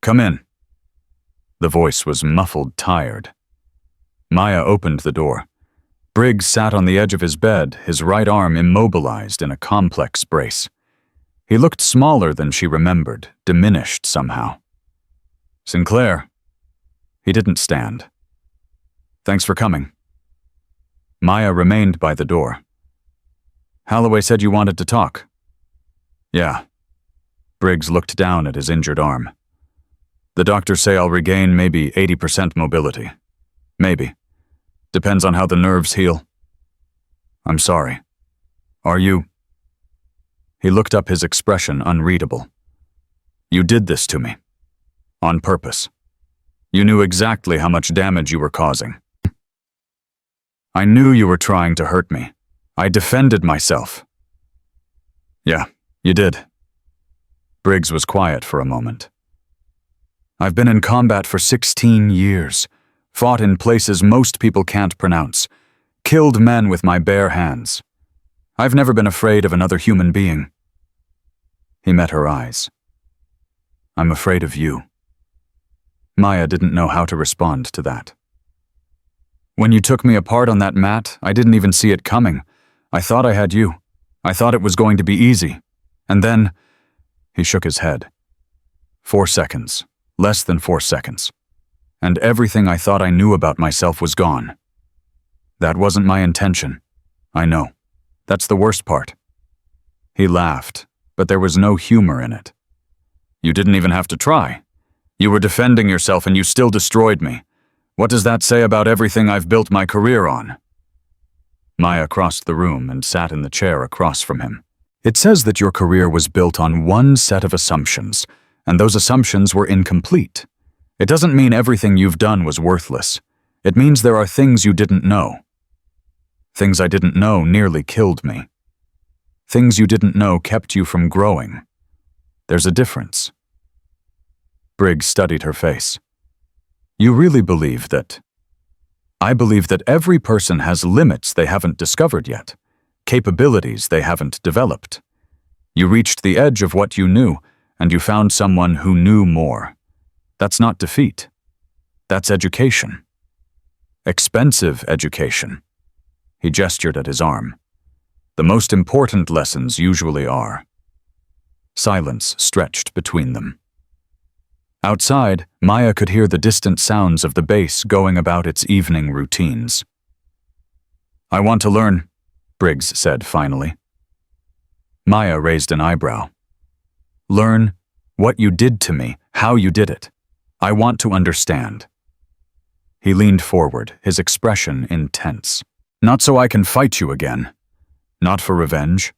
"Come in." The voice was muffled, tired. Maya opened the door. Briggs sat on the edge of his bed, his right arm immobilized in a complex brace. He looked smaller than she remembered, diminished somehow. "Sinclair." He didn't stand. "Thanks for coming." Maya remained by the door. "Holloway said you wanted to talk." "Yeah." Briggs looked down at his injured arm. "The doctors say I'll regain maybe 80% mobility. Maybe. Depends on how the nerves heal." "I'm sorry. Are you?" He looked up, his expression unreadable. "You did this to me. On purpose. You knew exactly how much damage you were causing." "I knew you were trying to hurt me. I defended myself." "Yeah, you did." Briggs was quiet for a moment. "I've been in combat for 16 years, fought in places most people can't pronounce, killed men with my bare hands. I've never been afraid of another human being." He met her eyes. "I'm afraid of you." Maya didn't know how to respond to that. "When you took me apart on that mat, I didn't even see it coming. I thought I had you. I thought it was going to be easy. And then..." He shook his head. 4 seconds. Less than 4 seconds. And everything I thought I knew about myself was gone. That wasn't my intention. I know. That's the worst part." He laughed, but there was no humor in it. "You didn't even have to try. You were defending yourself and you still destroyed me. What does that say about everything I've built my career on?" Maya crossed the room and sat in the chair across from him. "It says that your career was built on one set of assumptions, and those assumptions were incomplete. It doesn't mean everything you've done was worthless. It means there are things you didn't know. Things I didn't know nearly killed me. Things you didn't know kept you from growing. There's a difference." Briggs studied her face. You really believe that? I believe that every person has limits they haven't discovered yet, capabilities they haven't developed. You reached the edge of what you knew, and you found someone who knew more. That's not defeat. That's education. Expensive education. He gestured at his arm. The most important lessons usually are. Silence stretched between them. Outside, Maya could hear the distant sounds of the base going about its evening routines. I want to learn, Briggs said finally. Maya raised an eyebrow. Learn what you did to me, how you did it. I want to understand. He leaned forward, his expression intense. Not so I can fight you again. Not for revenge.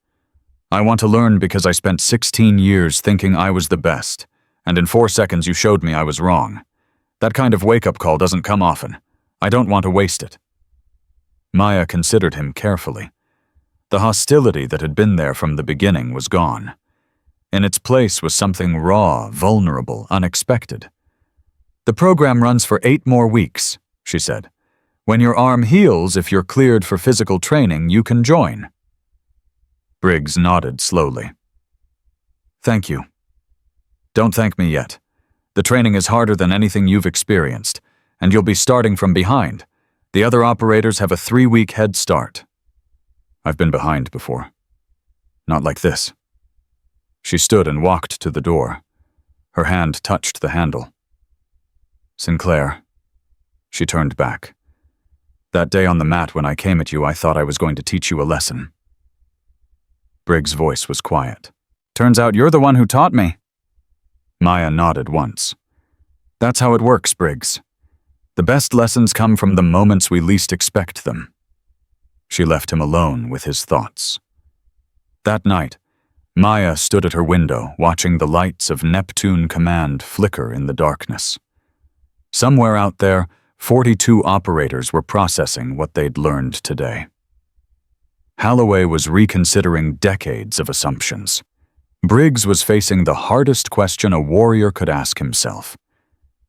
I want to learn because I spent 16 years thinking I was the best, and in 4 seconds you showed me I was wrong. That kind of wake-up call doesn't come often. I don't want to waste it. Maya considered him carefully. The hostility that had been there from the beginning was gone. In its place was something raw, vulnerable, unexpected. The program runs for 8 more weeks, she said. When your arm heals, if you're cleared for physical training, you can join. Briggs nodded slowly. Thank you. Don't thank me yet. The training is harder than anything you've experienced, and you'll be starting from behind. The other operators have a 3-week head start. I've been behind before. Not like this. She stood and walked to the door. Her hand touched the handle. Sinclair. She turned back. That day on the mat when I came at you, I thought I was going to teach you a lesson. Briggs' voice was quiet. Turns out you're the one who taught me. Maya nodded once. That's how it works, Briggs. The best lessons come from the moments we least expect them. She left him alone with his thoughts. That night, Maya stood at her window watching the lights of Neptune Command flicker in the darkness. Somewhere out there, 42 operators were processing what they'd learned today. Holloway was reconsidering decades of assumptions. Briggs was facing the hardest question a warrior could ask himself.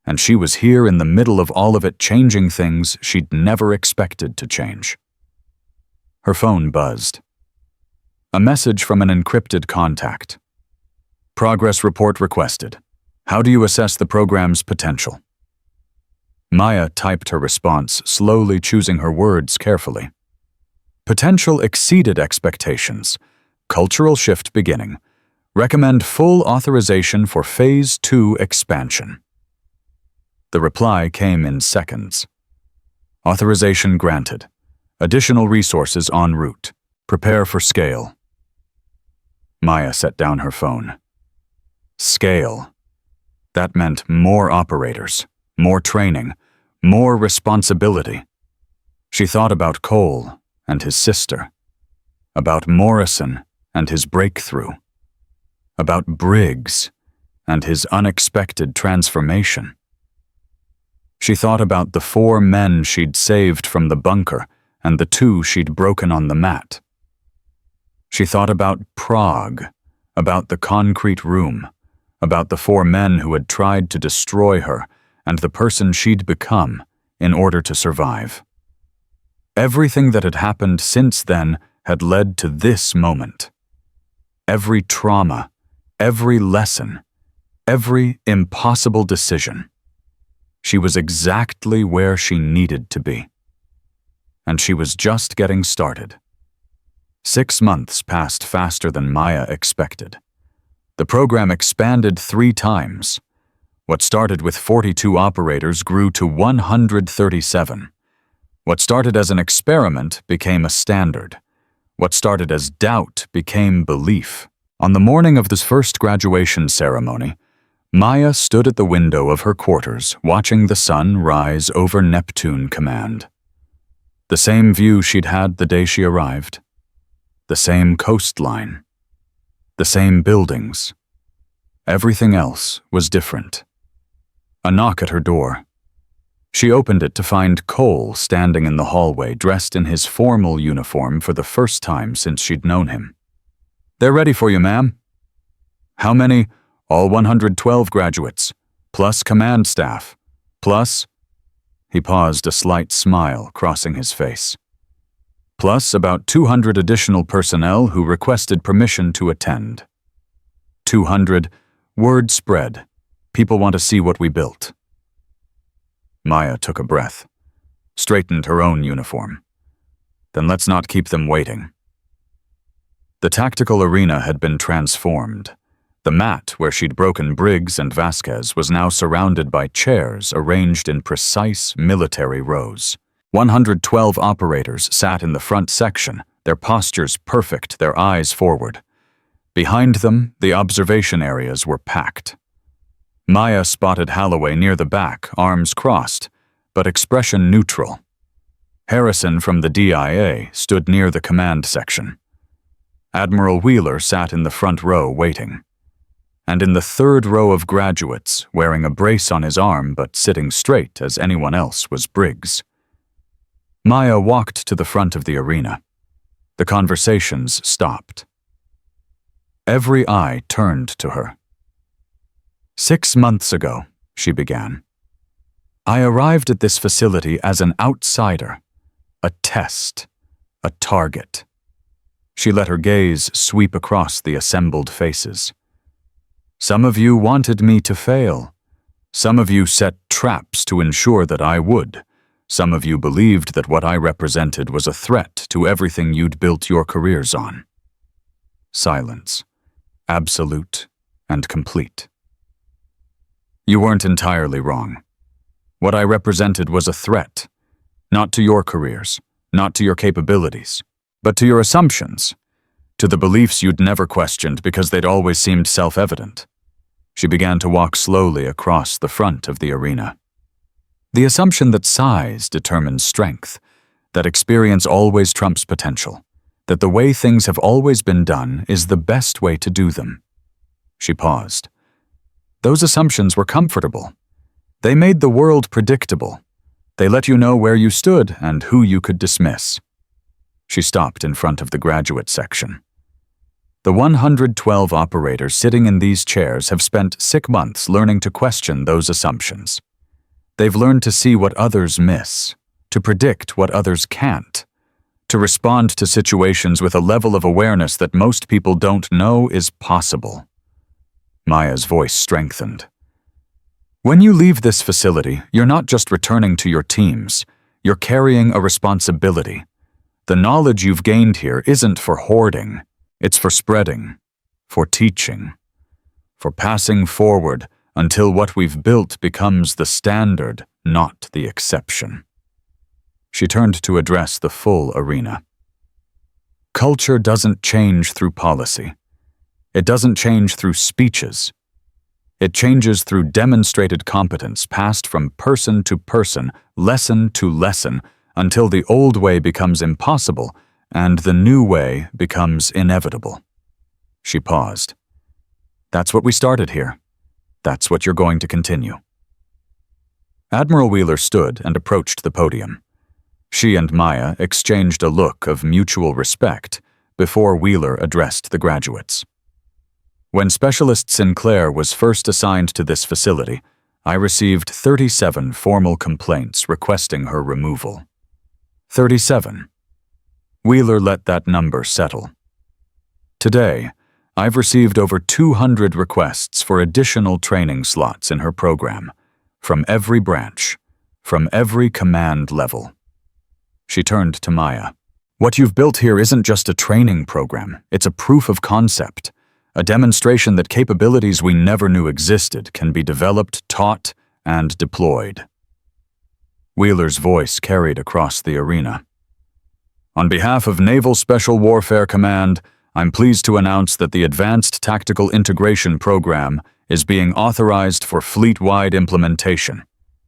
And she was here in the middle of all of it, changing things she'd never expected to change. Her phone buzzed. A message from an encrypted contact. Progress report requested. How do you assess the program's potential? Maya typed her response, slowly choosing her words carefully. Potential exceeded expectations. Cultural shift beginning. Recommend full authorization for Phase 2 expansion. The reply came in seconds. Authorization granted. Additional resources en route. Prepare for scale. Maya set down her phone. Scale. That meant more operators, more training, more responsibility. She thought about Cole and his sister, about Morrison and his breakthrough, about Briggs and his unexpected transformation. She thought about the 4 men she'd saved from the bunker and the 2 she'd broken on the mat. She thought about Prague, about the concrete room, about the 4 men who had tried to destroy her and the person she'd become in order to survive. Everything that had happened since then had led to this moment. Every trauma, every lesson, every impossible decision. She was exactly where she needed to be. And she was just getting started. 6 months passed faster than Maya expected. The program expanded 3 times. What started with 42 operators grew to 137. What started as an experiment became a standard. What started as doubt became belief. On the morning of this first graduation ceremony, Maya stood at the window of her quarters, watching the sun rise over Neptune Command. The same view she'd had the day she arrived. The same coastline. The same buildings. Everything else was different. A knock at her door. She opened it to find Cole standing in the hallway, dressed in his formal uniform for the first time since she'd known him. "They're ready for you, ma'am." "How many?" "All 112 graduates, plus command staff, plus He paused, a slight smile crossing his face. Plus about 200 additional personnel who requested permission to attend. 200, word spread. People want to see what we built. Maya took a breath, straightened her own uniform. Then let's not keep them waiting. The tactical arena had been transformed. The mat where she'd broken Briggs and Vasquez was now surrounded by chairs arranged in precise military rows. 112 operators sat in the front section, their postures perfect, their eyes forward. Behind them, the observation areas were packed. Maya spotted Holloway near the back, arms crossed, but expression neutral. Harrison from the DIA stood near the command section. Admiral Wheeler sat in the front row waiting. And in the third row of graduates, wearing a brace on his arm but sitting straight as anyone else, was Briggs. Maya walked to the front of the arena. The conversations stopped. Every eye turned to her. 6 months ago, she began, I arrived at this facility as an outsider, a test, a target. She let her gaze sweep across the assembled faces. Some of you wanted me to fail. Some of you set traps to ensure that I would. Some of you believed that what I represented was a threat to everything you'd built your careers on. Silence, absolute and complete. You weren't entirely wrong. What I represented was a threat, not to your careers, not to your capabilities, but to your assumptions, to the beliefs you'd never questioned because they'd always seemed self-evident. She began to walk slowly across the front of the arena. The assumption that size determines strength, that experience always trumps potential, that the way things have always been done is the best way to do them. She paused. Those assumptions were comfortable. They made the world predictable. They let you know where you stood and who you could dismiss. She stopped in front of the graduate section. The 112 operators sitting in these chairs have spent 6 months learning to question those assumptions. They've learned to see what others miss, to predict what others can't, to respond to situations with a level of awareness that most people don't know is possible. Maya's voice strengthened. When you leave this facility, you're not just returning to your teams, you're carrying a responsibility. The knowledge you've gained here isn't for hoarding. It's for spreading, for teaching, for passing forward until what we've built becomes the standard, not the exception. She turned to address the full arena. Culture doesn't change through policy. It doesn't change through speeches. It changes through demonstrated competence passed from person to person, lesson to lesson, until the old way becomes impossible and the new way becomes inevitable. She paused. That's what we started here. That's what you're going to continue. Admiral Wheeler stood and approached the podium. She and Maya exchanged a look of mutual respect before Wheeler addressed the graduates. When Specialist Sinclair was first assigned to this facility, I received 37 formal complaints requesting her removal. 37. Wheeler let that number settle. Today, I've received over 200 requests for additional training slots in her program, from every branch, from every command level. She turned to Maya. What you've built here isn't just a training program, it's a proof of concept, a demonstration that capabilities we never knew existed can be developed, taught, and deployed. Wheeler's voice carried across the arena. On behalf of Naval Special Warfare Command, I'm pleased to announce that the Advanced Tactical Integration Program is being authorized for fleet-wide implementation.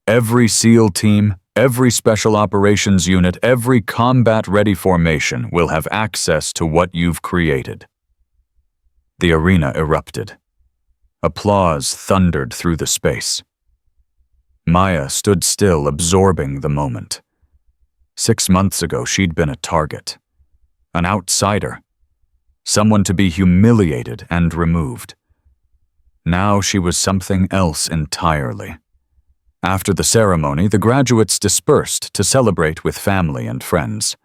Every SEAL team, every Special Operations Unit, every combat-ready formation will have access to what you've created. The arena erupted. Applause thundered through the space. Maya stood still, absorbing the moment. 6 months ago, she'd been a target, an outsider, someone to be humiliated and removed. Now she was something else entirely. After the ceremony, the graduates dispersed to celebrate with family and friends.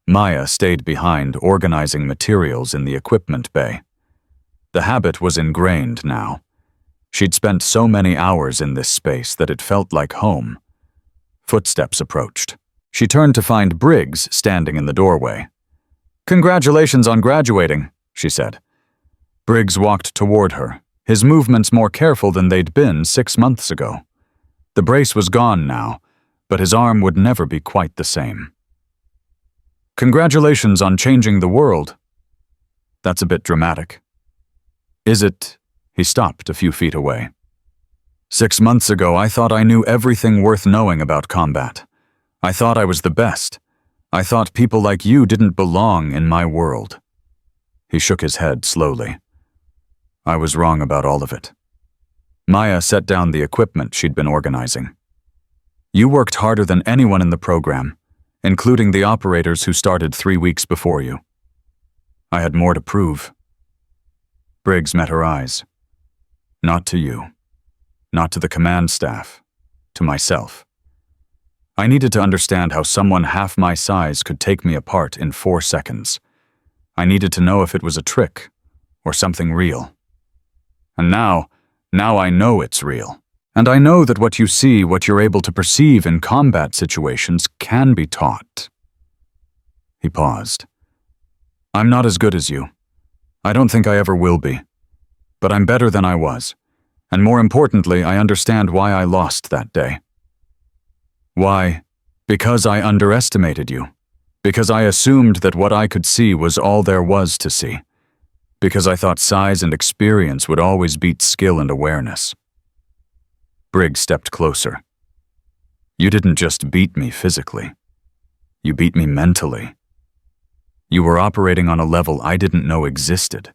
Maya stayed behind, organizing materials in the equipment bay. The habit was ingrained now. She'd spent so many hours in this space that it felt like home. Footsteps approached. She turned to find Briggs standing in the doorway. "Congratulations on graduating," she said. Briggs walked toward her, his movements more careful than they'd been 6 months ago. The brace was gone now, but his arm would never be quite the same. "Congratulations on changing the world." That's a bit dramatic. Is it? He stopped a few feet away. 6 months ago, I thought I knew everything worth knowing about combat. I thought I was the best. I thought people like you didn't belong in my world. He shook his head slowly. I was wrong about all of it. Maya set down the equipment she'd been organizing. You worked harder than anyone in the program, including the operators who started 3 weeks before you. I had more to prove. Briggs met her eyes. Not to you. Not to the command staff. To myself. I needed to understand how someone half my size could take me apart in 4 seconds. I needed to know if it was a trick or something real. And now I know it's real. And I know that what you see, what you're able to perceive in combat situations can be taught. He paused. I'm not as good as you. I don't think I ever will be. But I'm better than I was. And more importantly, I understand why I lost that day. Why? Because I underestimated you. Because I assumed that what I could see was all there was to see. Because I thought size and experience would always beat skill and awareness. Briggs stepped closer. You didn't just beat me physically. You beat me mentally. You were operating on a level I didn't know existed.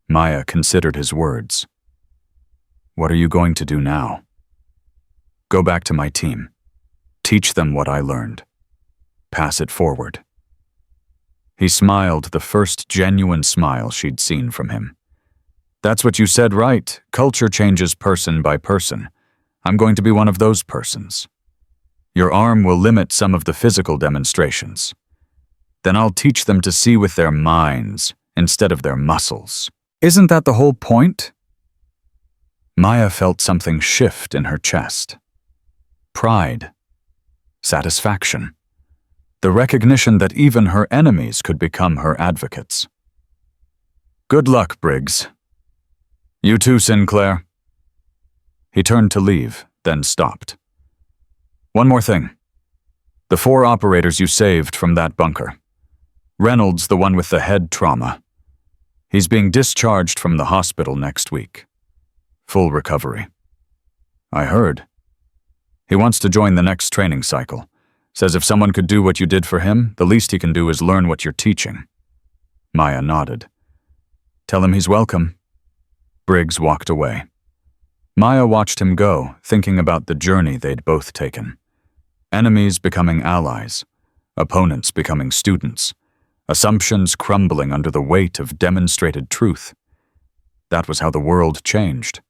Maya considered his words. What are you going to do now? Go back to my team. Teach them what I learned. Pass it forward. He smiled, the first genuine smile she'd seen from him. That's what you said, right? Culture changes person by person. I'm going to be one of those persons. Your arm will limit some of the physical demonstrations. Then I'll teach them to see with their minds instead of their muscles. Isn't that the whole point? Maya felt something shift in her chest. Pride. Satisfaction. The recognition that even her enemies could become her advocates. Good luck, Briggs. You too, Sinclair. He turned to leave, then stopped. One more thing. The 4 operators you saved from that bunker. Reynolds, the one with the head trauma. He's being discharged from the hospital next week. Full recovery. I heard. He wants to join the next training cycle. Says if someone could do what you did for him, the least he can do is learn what you're teaching. Maya nodded. Tell him he's welcome. Briggs walked away. Maya watched him go, thinking about the journey they'd both taken. Enemies becoming allies, opponents becoming students, assumptions crumbling under the weight of demonstrated truth. That was how the world changed.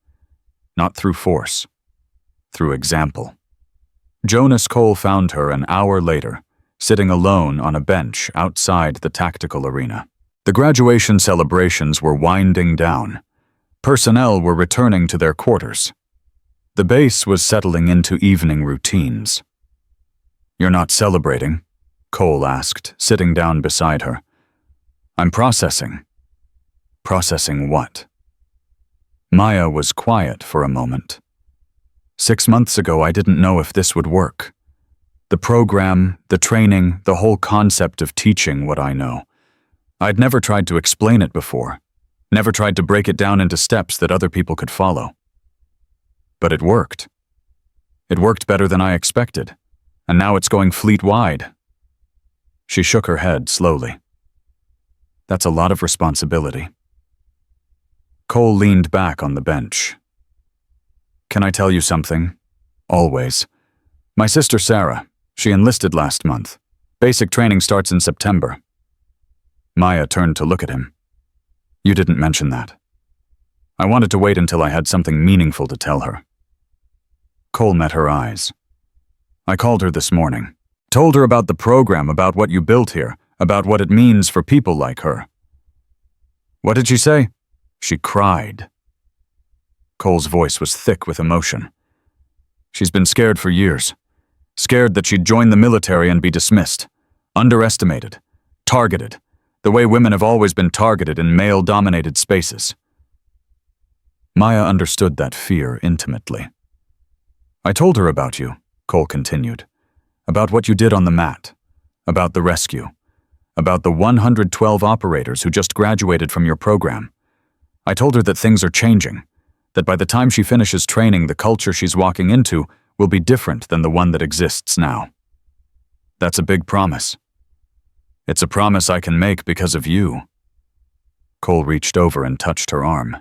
Not through force, through example. Jonas Cole found her an hour later, sitting alone on a bench outside the tactical arena. The graduation celebrations were winding down. Personnel were returning to their quarters. The base was settling into evening routines. You're not celebrating? Cole asked, sitting down beside her. I'm processing. Processing what? Maya was quiet for a moment. 6 months ago, I didn't know if this would work. The program, the training, the whole concept of teaching what I know. I'd never tried to explain it before, never tried to break it down into steps that other people could follow. But it worked. It worked better than I expected, and now it's going fleet-wide. She shook her head slowly. That's a lot of responsibility. Cole leaned back on the bench. Can I tell you something? Always. My sister Sarah, she enlisted last month. Basic training starts in September. Maya turned to look at him. You didn't mention that. I wanted to wait until I had something meaningful to tell her. Cole met her eyes. I called her this morning. Told her about the program, about what you built here, about what it means for people like her. What did she say? She cried. Cole's voice was thick with emotion. She's been scared for years. Scared that she'd join the military and be dismissed. Underestimated. Targeted. The way women have always been targeted in male-dominated spaces. Maya understood that fear intimately. I told her about you, Cole continued. About what you did on the mat. About the rescue. About the 112 operators who just graduated from your program. I told her that things are changing. That by the time she finishes training, the culture she's walking into will be different than the one that exists now. That's a big promise. It's a promise I can make because of you. Cole reached over and touched her arm.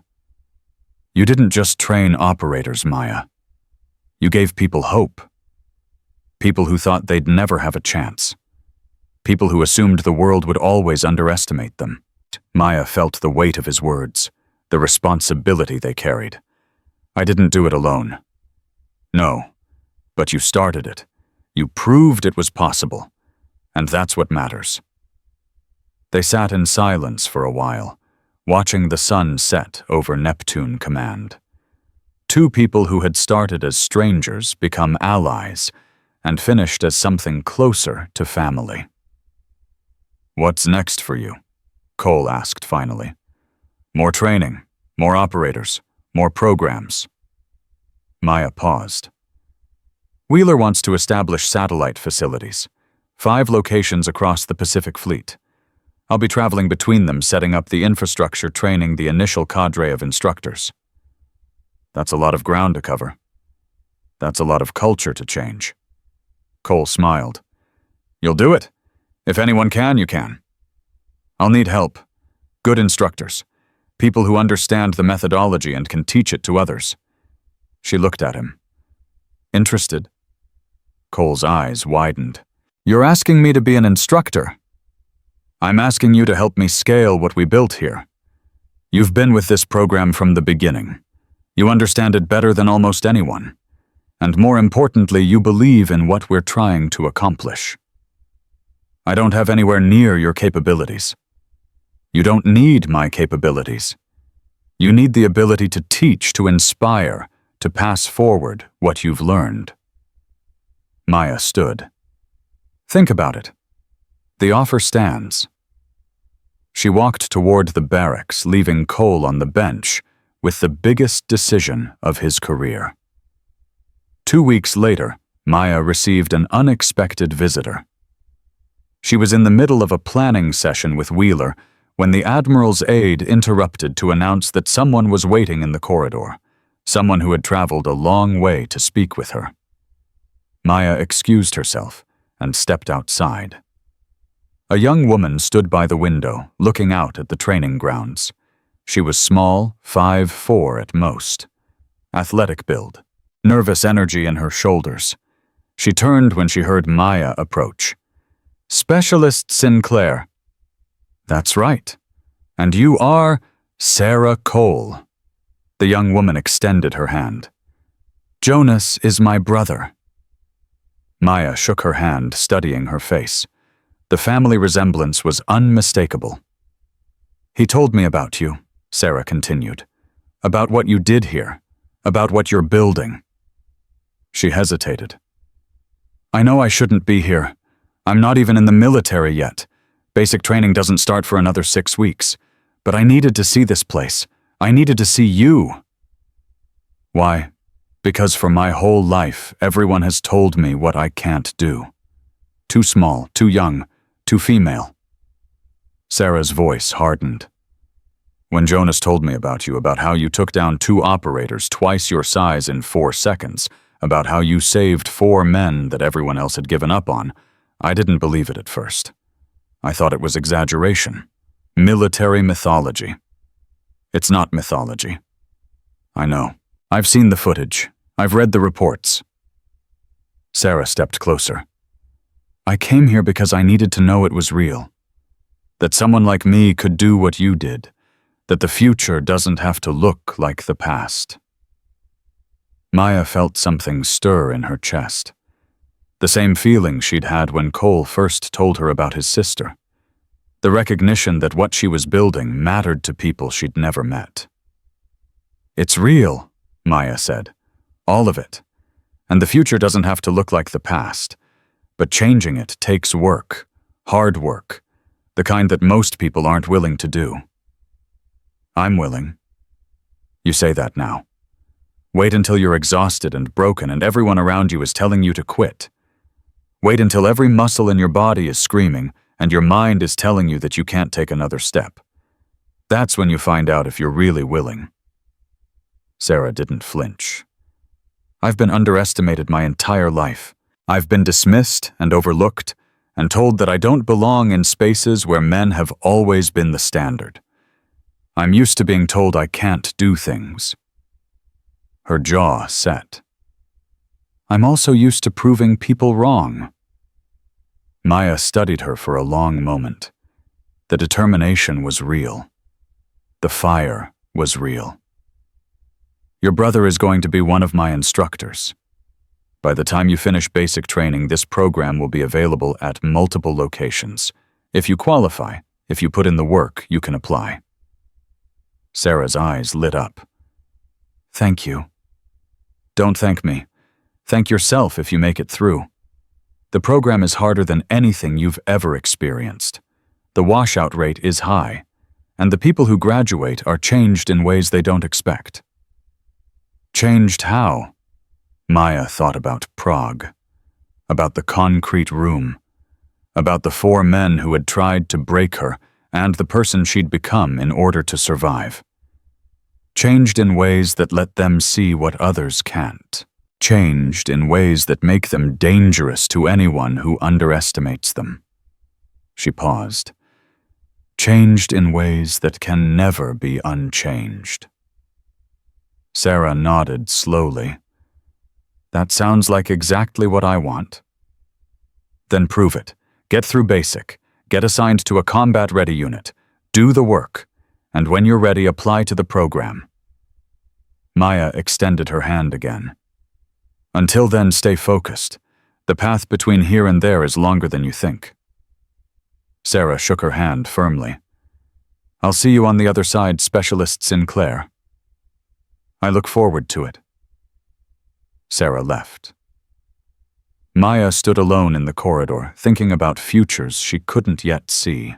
You didn't just train operators, Maya. You gave people hope. People who thought they'd never have a chance. People who assumed the world would always underestimate them. Maya felt the weight of his words, the responsibility they carried. I didn't do it alone. No, but you started it. You proved it was possible, and that's what matters. They sat in silence for a while, watching the sun set over Neptune Command. Two people who had started as strangers become allies and finished as something closer to family. What's next for you? Cole asked finally. More training, more operators, more programs. Maya paused. Wheeler wants to establish satellite facilities, 5 locations across the Pacific Fleet. I'll be traveling between them, setting up the infrastructure, training the initial cadre of instructors. That's a lot of ground to cover. That's a lot of culture to change. Cole smiled. You'll do it. If anyone can, you can. I'll need help. Good instructors. People who understand the methodology and can teach it to others. She looked at him. Interested? Cole's eyes widened. You're asking me to be an instructor? I'm asking you to help me scale what we built here. You've been with this program from the beginning. You understand it better than almost anyone. And more importantly, you believe in what we're trying to accomplish. I don't have anywhere near your capabilities. You don't need my capabilities. You need the ability to teach, to inspire, to pass forward what you've learned. Maya stood. Think about it. The offer stands. She walked toward the barracks, leaving Cole on the bench with the biggest decision of his career. 2 weeks later, Maya received an unexpected visitor. She was in the middle of a planning session with Wheeler when the Admiral's aide interrupted to announce that someone was waiting in the corridor, someone who had traveled a long way to speak with her. Maya excused herself and stepped outside. A young woman stood by the window, looking out at the training grounds. She was small, 5'4" at most. Athletic build, nervous energy in her shoulders. She turned when she heard Maya approach. Specialist Sinclair. That's right. And you are Sarah Cole. The young woman extended her hand. Jonas is my brother. Maya shook her hand, studying her face. The family resemblance was unmistakable. He told me about you, Sarah continued. About what you did here. About what you're building. She hesitated. I know I shouldn't be here. I'm not even in the military yet. Basic training doesn't start for another 6 weeks. But I needed to see this place. I needed to see you. Why? Because for my whole life, everyone has told me what I can't do. Too small, too young, too female. Sarah's voice hardened. When Jonas told me about you, about how you took down 2 operators twice your size in 4 seconds, about how you saved 4 men that everyone else had given up on, I didn't believe it at first. I thought it was exaggeration. Military mythology. It's not mythology. I know. I've seen the footage. I've read the reports. Sarah stepped closer. I came here because I needed to know it was real. That someone like me could do what you did. That the future doesn't have to look like the past. Maya felt something stir in her chest. The same feeling she'd had when Cole first told her about his sister. The recognition that what she was building mattered to people she'd never met. "It's real," Maya said. "All of it. And the future doesn't have to look like the past. But changing it takes work, hard work, the kind that most people aren't willing to do." "I'm willing." "You say that now. Wait until you're exhausted and broken and everyone around you is telling you to quit. Wait until every muscle in your body is screaming and your mind is telling you that you can't take another step. That's when you find out if you're really willing." Sarah didn't flinch. "I've been underestimated my entire life. I've been dismissed and overlooked and told that I don't belong in spaces where men have always been the standard. I'm used to being told I can't do things." Her jaw set. "I'm also used to proving people wrong." Maya studied her for a long moment. The determination was real. The fire was real. "Your brother is going to be one of my instructors. By the time you finish basic training, this program will be available at multiple locations. If you qualify, if you put in the work, you can apply." Sarah's eyes lit up. "Thank you." "Don't thank me. Thank yourself if you make it through. The program is harder than anything you've ever experienced. The washout rate is high, and the people who graduate are changed in ways they don't expect." Changed how? Maya thought about Prague, about the concrete room, about the 4 men who had tried to break her and the person she'd become in order to survive. Changed in ways that let them see what others can't. Changed in ways that make them dangerous to anyone who underestimates them. She paused. Changed in ways that can never be unchanged. Sarah nodded slowly. "That sounds like exactly what I want." "Then prove it. Get through basic. Get assigned to a combat-ready unit. Do the work. And when you're ready, apply to the program." Maya extended her hand again. "Until then, stay focused. The path between here and there is longer than you think." Sarah shook her hand firmly. "I'll see you on the other side, Specialist Sinclair." "I look forward to it." Sarah left. Maya stood alone in the corridor, thinking about futures she couldn't yet see.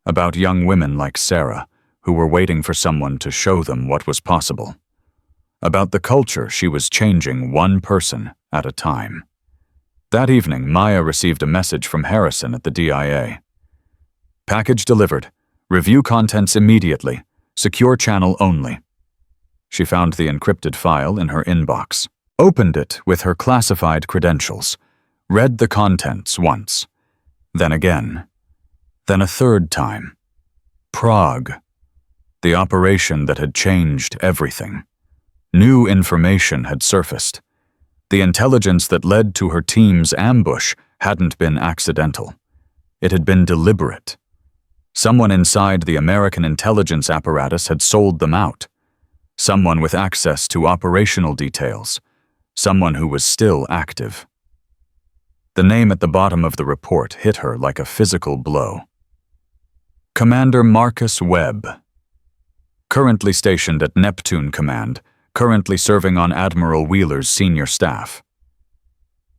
About young women like Sarah, who were waiting for someone to show them what was possible. About the culture she was changing one person at a time. That evening, Maya received a message from Harrison at the DIA. "Package delivered. Review contents immediately. Secure channel only." She found the encrypted file in her inbox, opened it with her classified credentials, read the contents once, then again, then a third time. Prague. The operation that had changed everything. New information had surfaced. The intelligence that led to her team's ambush hadn't been accidental. It had been deliberate. Someone inside the American intelligence apparatus had sold them out. Someone with access to operational details. Someone who was still active. The name at the bottom of the report hit her like a physical blow. Commander Marcus Webb. Currently stationed at Neptune Command, currently serving on Admiral Wheeler's senior staff.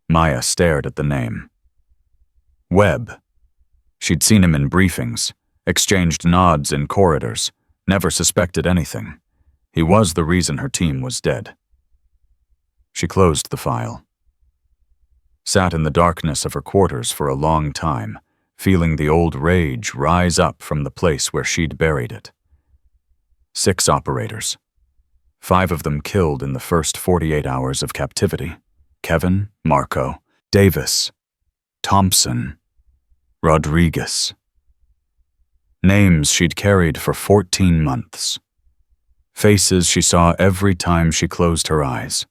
Maya stared at the name. Webb. She'd seen him in briefings, exchanged nods in corridors, never suspected anything. He was the reason her team was dead. She closed the file. Sat in the darkness of her quarters for a long time, feeling the old rage rise up from the place where she'd buried it. 6 operators. 5 of them killed in the first 48 hours of captivity. Kevin, Marco, Davis, Thompson, Rodriguez. Names she'd carried for 14 months. Faces she saw every time she closed her eyes.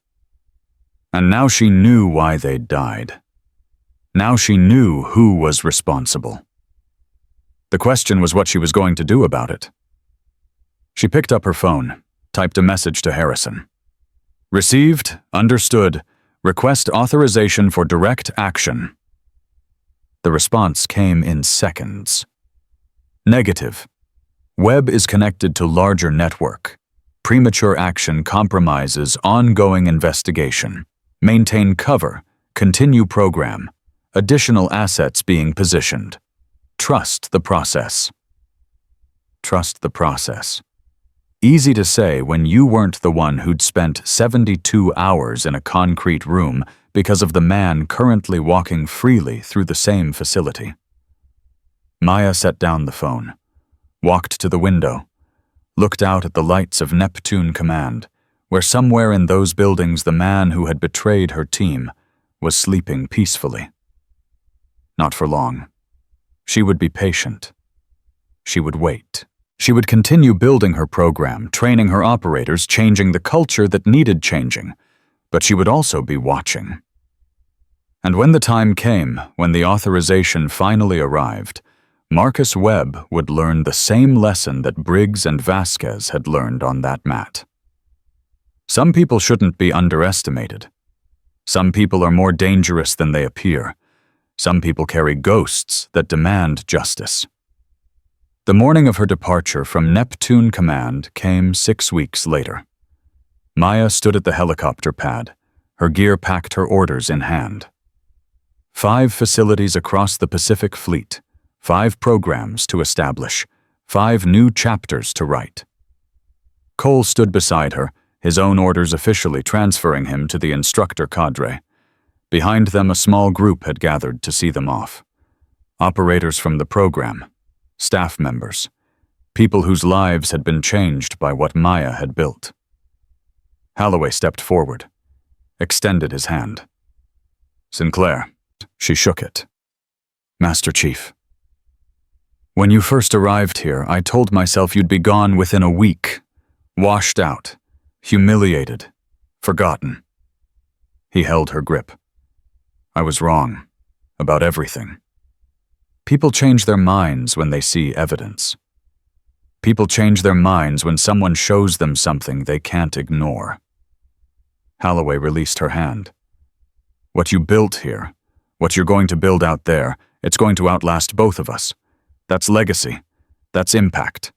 And now she knew why they'd died. Now she knew who was responsible. The question was what she was going to do about it. She picked up her phone, typed a message to Harrison. Received, understood, request authorization for direct action. The response came in seconds. Negative. Web is connected to larger network. Premature action compromises ongoing investigation. Maintain cover. Continue program. Additional assets being positioned. Trust the process. Trust the process. Easy to say when you weren't the one who'd spent 72 hours in a concrete room because of the man currently walking freely through the same facility. Maya set down the phone, walked to the window, looked out at the lights of Neptune Command, where somewhere in those buildings the man who had betrayed her team was sleeping peacefully. Not for long. She would be patient. She would wait. She would continue building her program, training her operators, changing the culture that needed changing, but she would also be watching. And when the time came, when the authorization finally arrived, Marcus Webb would learn the same lesson that Briggs and Vasquez had learned on that mat. Some people shouldn't be underestimated. Some people are more dangerous than they appear. Some people carry ghosts that demand justice. The morning of her departure from Neptune Command came 6 weeks later. Maya stood at the helicopter pad, her gear packed, her orders in hand. 5 facilities across the Pacific Fleet, 5 programs to establish, 5 new chapters to write. Cole stood beside her, his own orders officially transferring him to the instructor cadre. Behind them, a small group had gathered to see them off. Operators from the program, staff members, people whose lives had been changed by what Maya had built. Holloway stepped forward, extended his hand. Sinclair. She shook it. Master Chief. When you first arrived here, I told myself you'd be gone within a week, washed out, humiliated, forgotten. He held her grip. I was wrong about everything. People change their minds when they see evidence. People change their minds when someone shows them something they can't ignore. Holloway released her hand. What you built here, what you're going to build out there, it's going to outlast both of us. That's legacy. That's impact.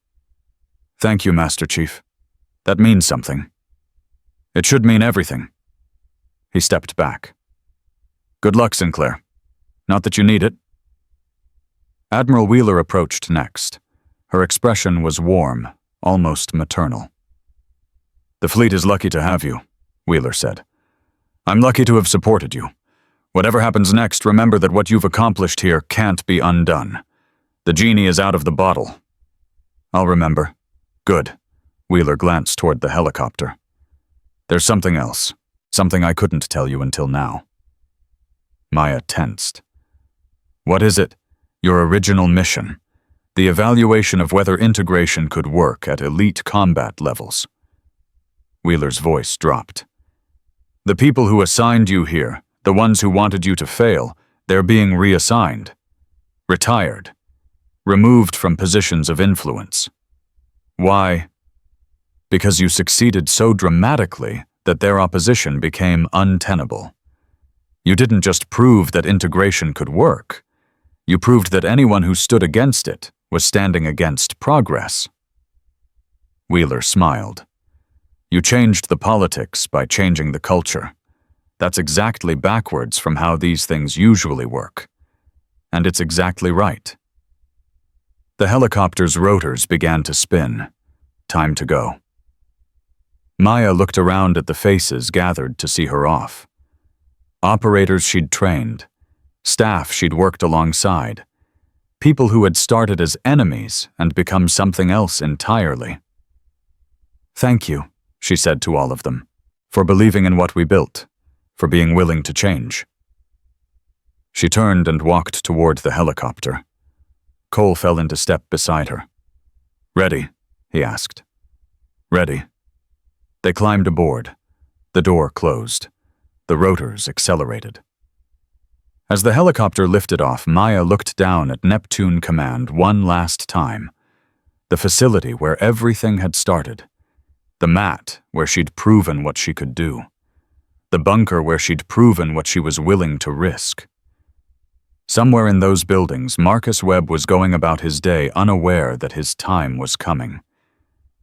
Thank you, Master Chief. That means something. It should mean everything. He stepped back. Good luck, Sinclair. Not that you need it. Admiral Wheeler approached next. Her expression was warm, almost maternal. The fleet is lucky to have you, Wheeler said. I'm lucky to have supported you. Whatever happens next, remember that what you've accomplished here can't be undone. The genie is out of the bottle. I'll remember. Good. Wheeler glanced toward the helicopter. There's something else. Something I couldn't tell you until now. Maya tensed. What is it? Your original mission. The evaluation of whether integration could work at elite combat levels. Wheeler's voice dropped. The people who assigned you here, the ones who wanted you to fail, they're being reassigned. Retired. Removed from positions of influence. Why? Because you succeeded so dramatically that their opposition became untenable. You didn't just prove that integration could work. You proved that anyone who stood against it was standing against progress. Wheeler smiled. You changed the politics by changing the culture. That's exactly backwards from how these things usually work. And it's exactly right. The helicopter's rotors began to spin. Time to go. Maya looked around at the faces gathered to see her off. Operators she'd trained, staff she'd worked alongside, people who had started as enemies and become something else entirely. Thank you, she said to all of them, for believing in what we built, for being willing to change. She turned and walked toward the helicopter. Cole fell into step beside her. Ready? He asked. Ready. They climbed aboard. The door closed. The rotors accelerated. As the helicopter lifted off, Maya looked down at Neptune Command one last time. The facility where everything had started. The mat where she'd proven what she could do. The bunker where she'd proven what she was willing to risk. Somewhere in those buildings, Marcus Webb was going about his day unaware that his time was coming.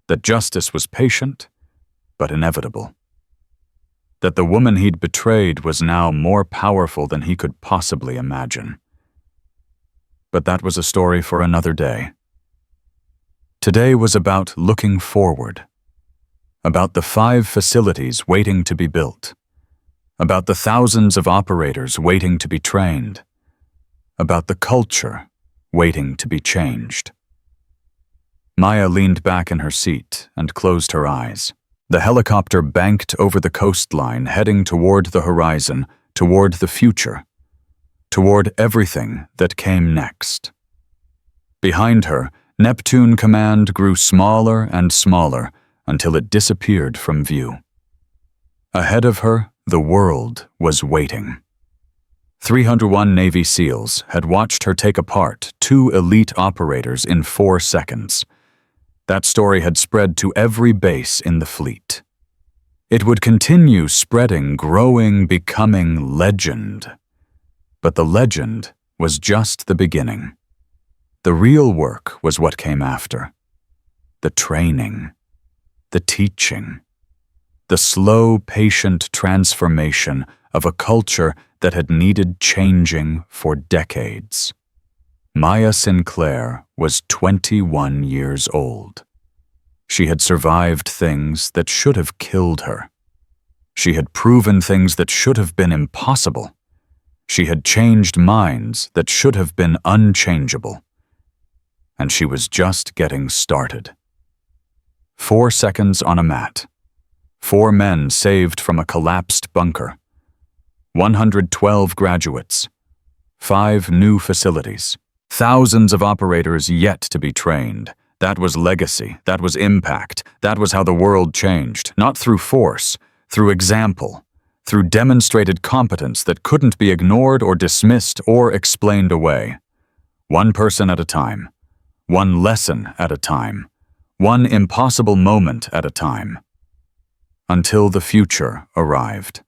That justice was patient, but inevitable. That the woman he'd betrayed was now more powerful than he could possibly imagine. But that was a story for another day. Today was about looking forward. About the 5 facilities waiting to be built. About the thousands of operators waiting to be trained. About the culture waiting to be changed. Maya leaned back in her seat and closed her eyes. The helicopter banked over the coastline, heading toward the horizon, toward the future, toward everything that came next. Behind her, Neptune Command grew smaller and smaller until it disappeared from view. Ahead of her, the world was waiting. 301 Navy SEALs had watched her take apart 2 elite operators in 4 seconds. That story had spread to every base in the fleet. It would continue spreading, growing, becoming legend. But the legend was just the beginning. The real work was what came after. The training, the teaching, the slow, patient transformation of a culture that had needed changing for decades. Maya Sinclair was 21 years old. She had survived things that should have killed her. She had proven things that should have been impossible. She had changed minds that should have been unchangeable. And she was just getting started. 4 seconds on a mat. 4 men saved from a collapsed bunker. 112 graduates. 5 new facilities. Thousands of operators yet to be trained. That was legacy. That was impact. That was how the world changed. Not through force, through example, through demonstrated competence that couldn't be ignored or dismissed or explained away. 1 person at a time. 1 lesson at a time. 1 impossible moment at a time. Until the future arrived.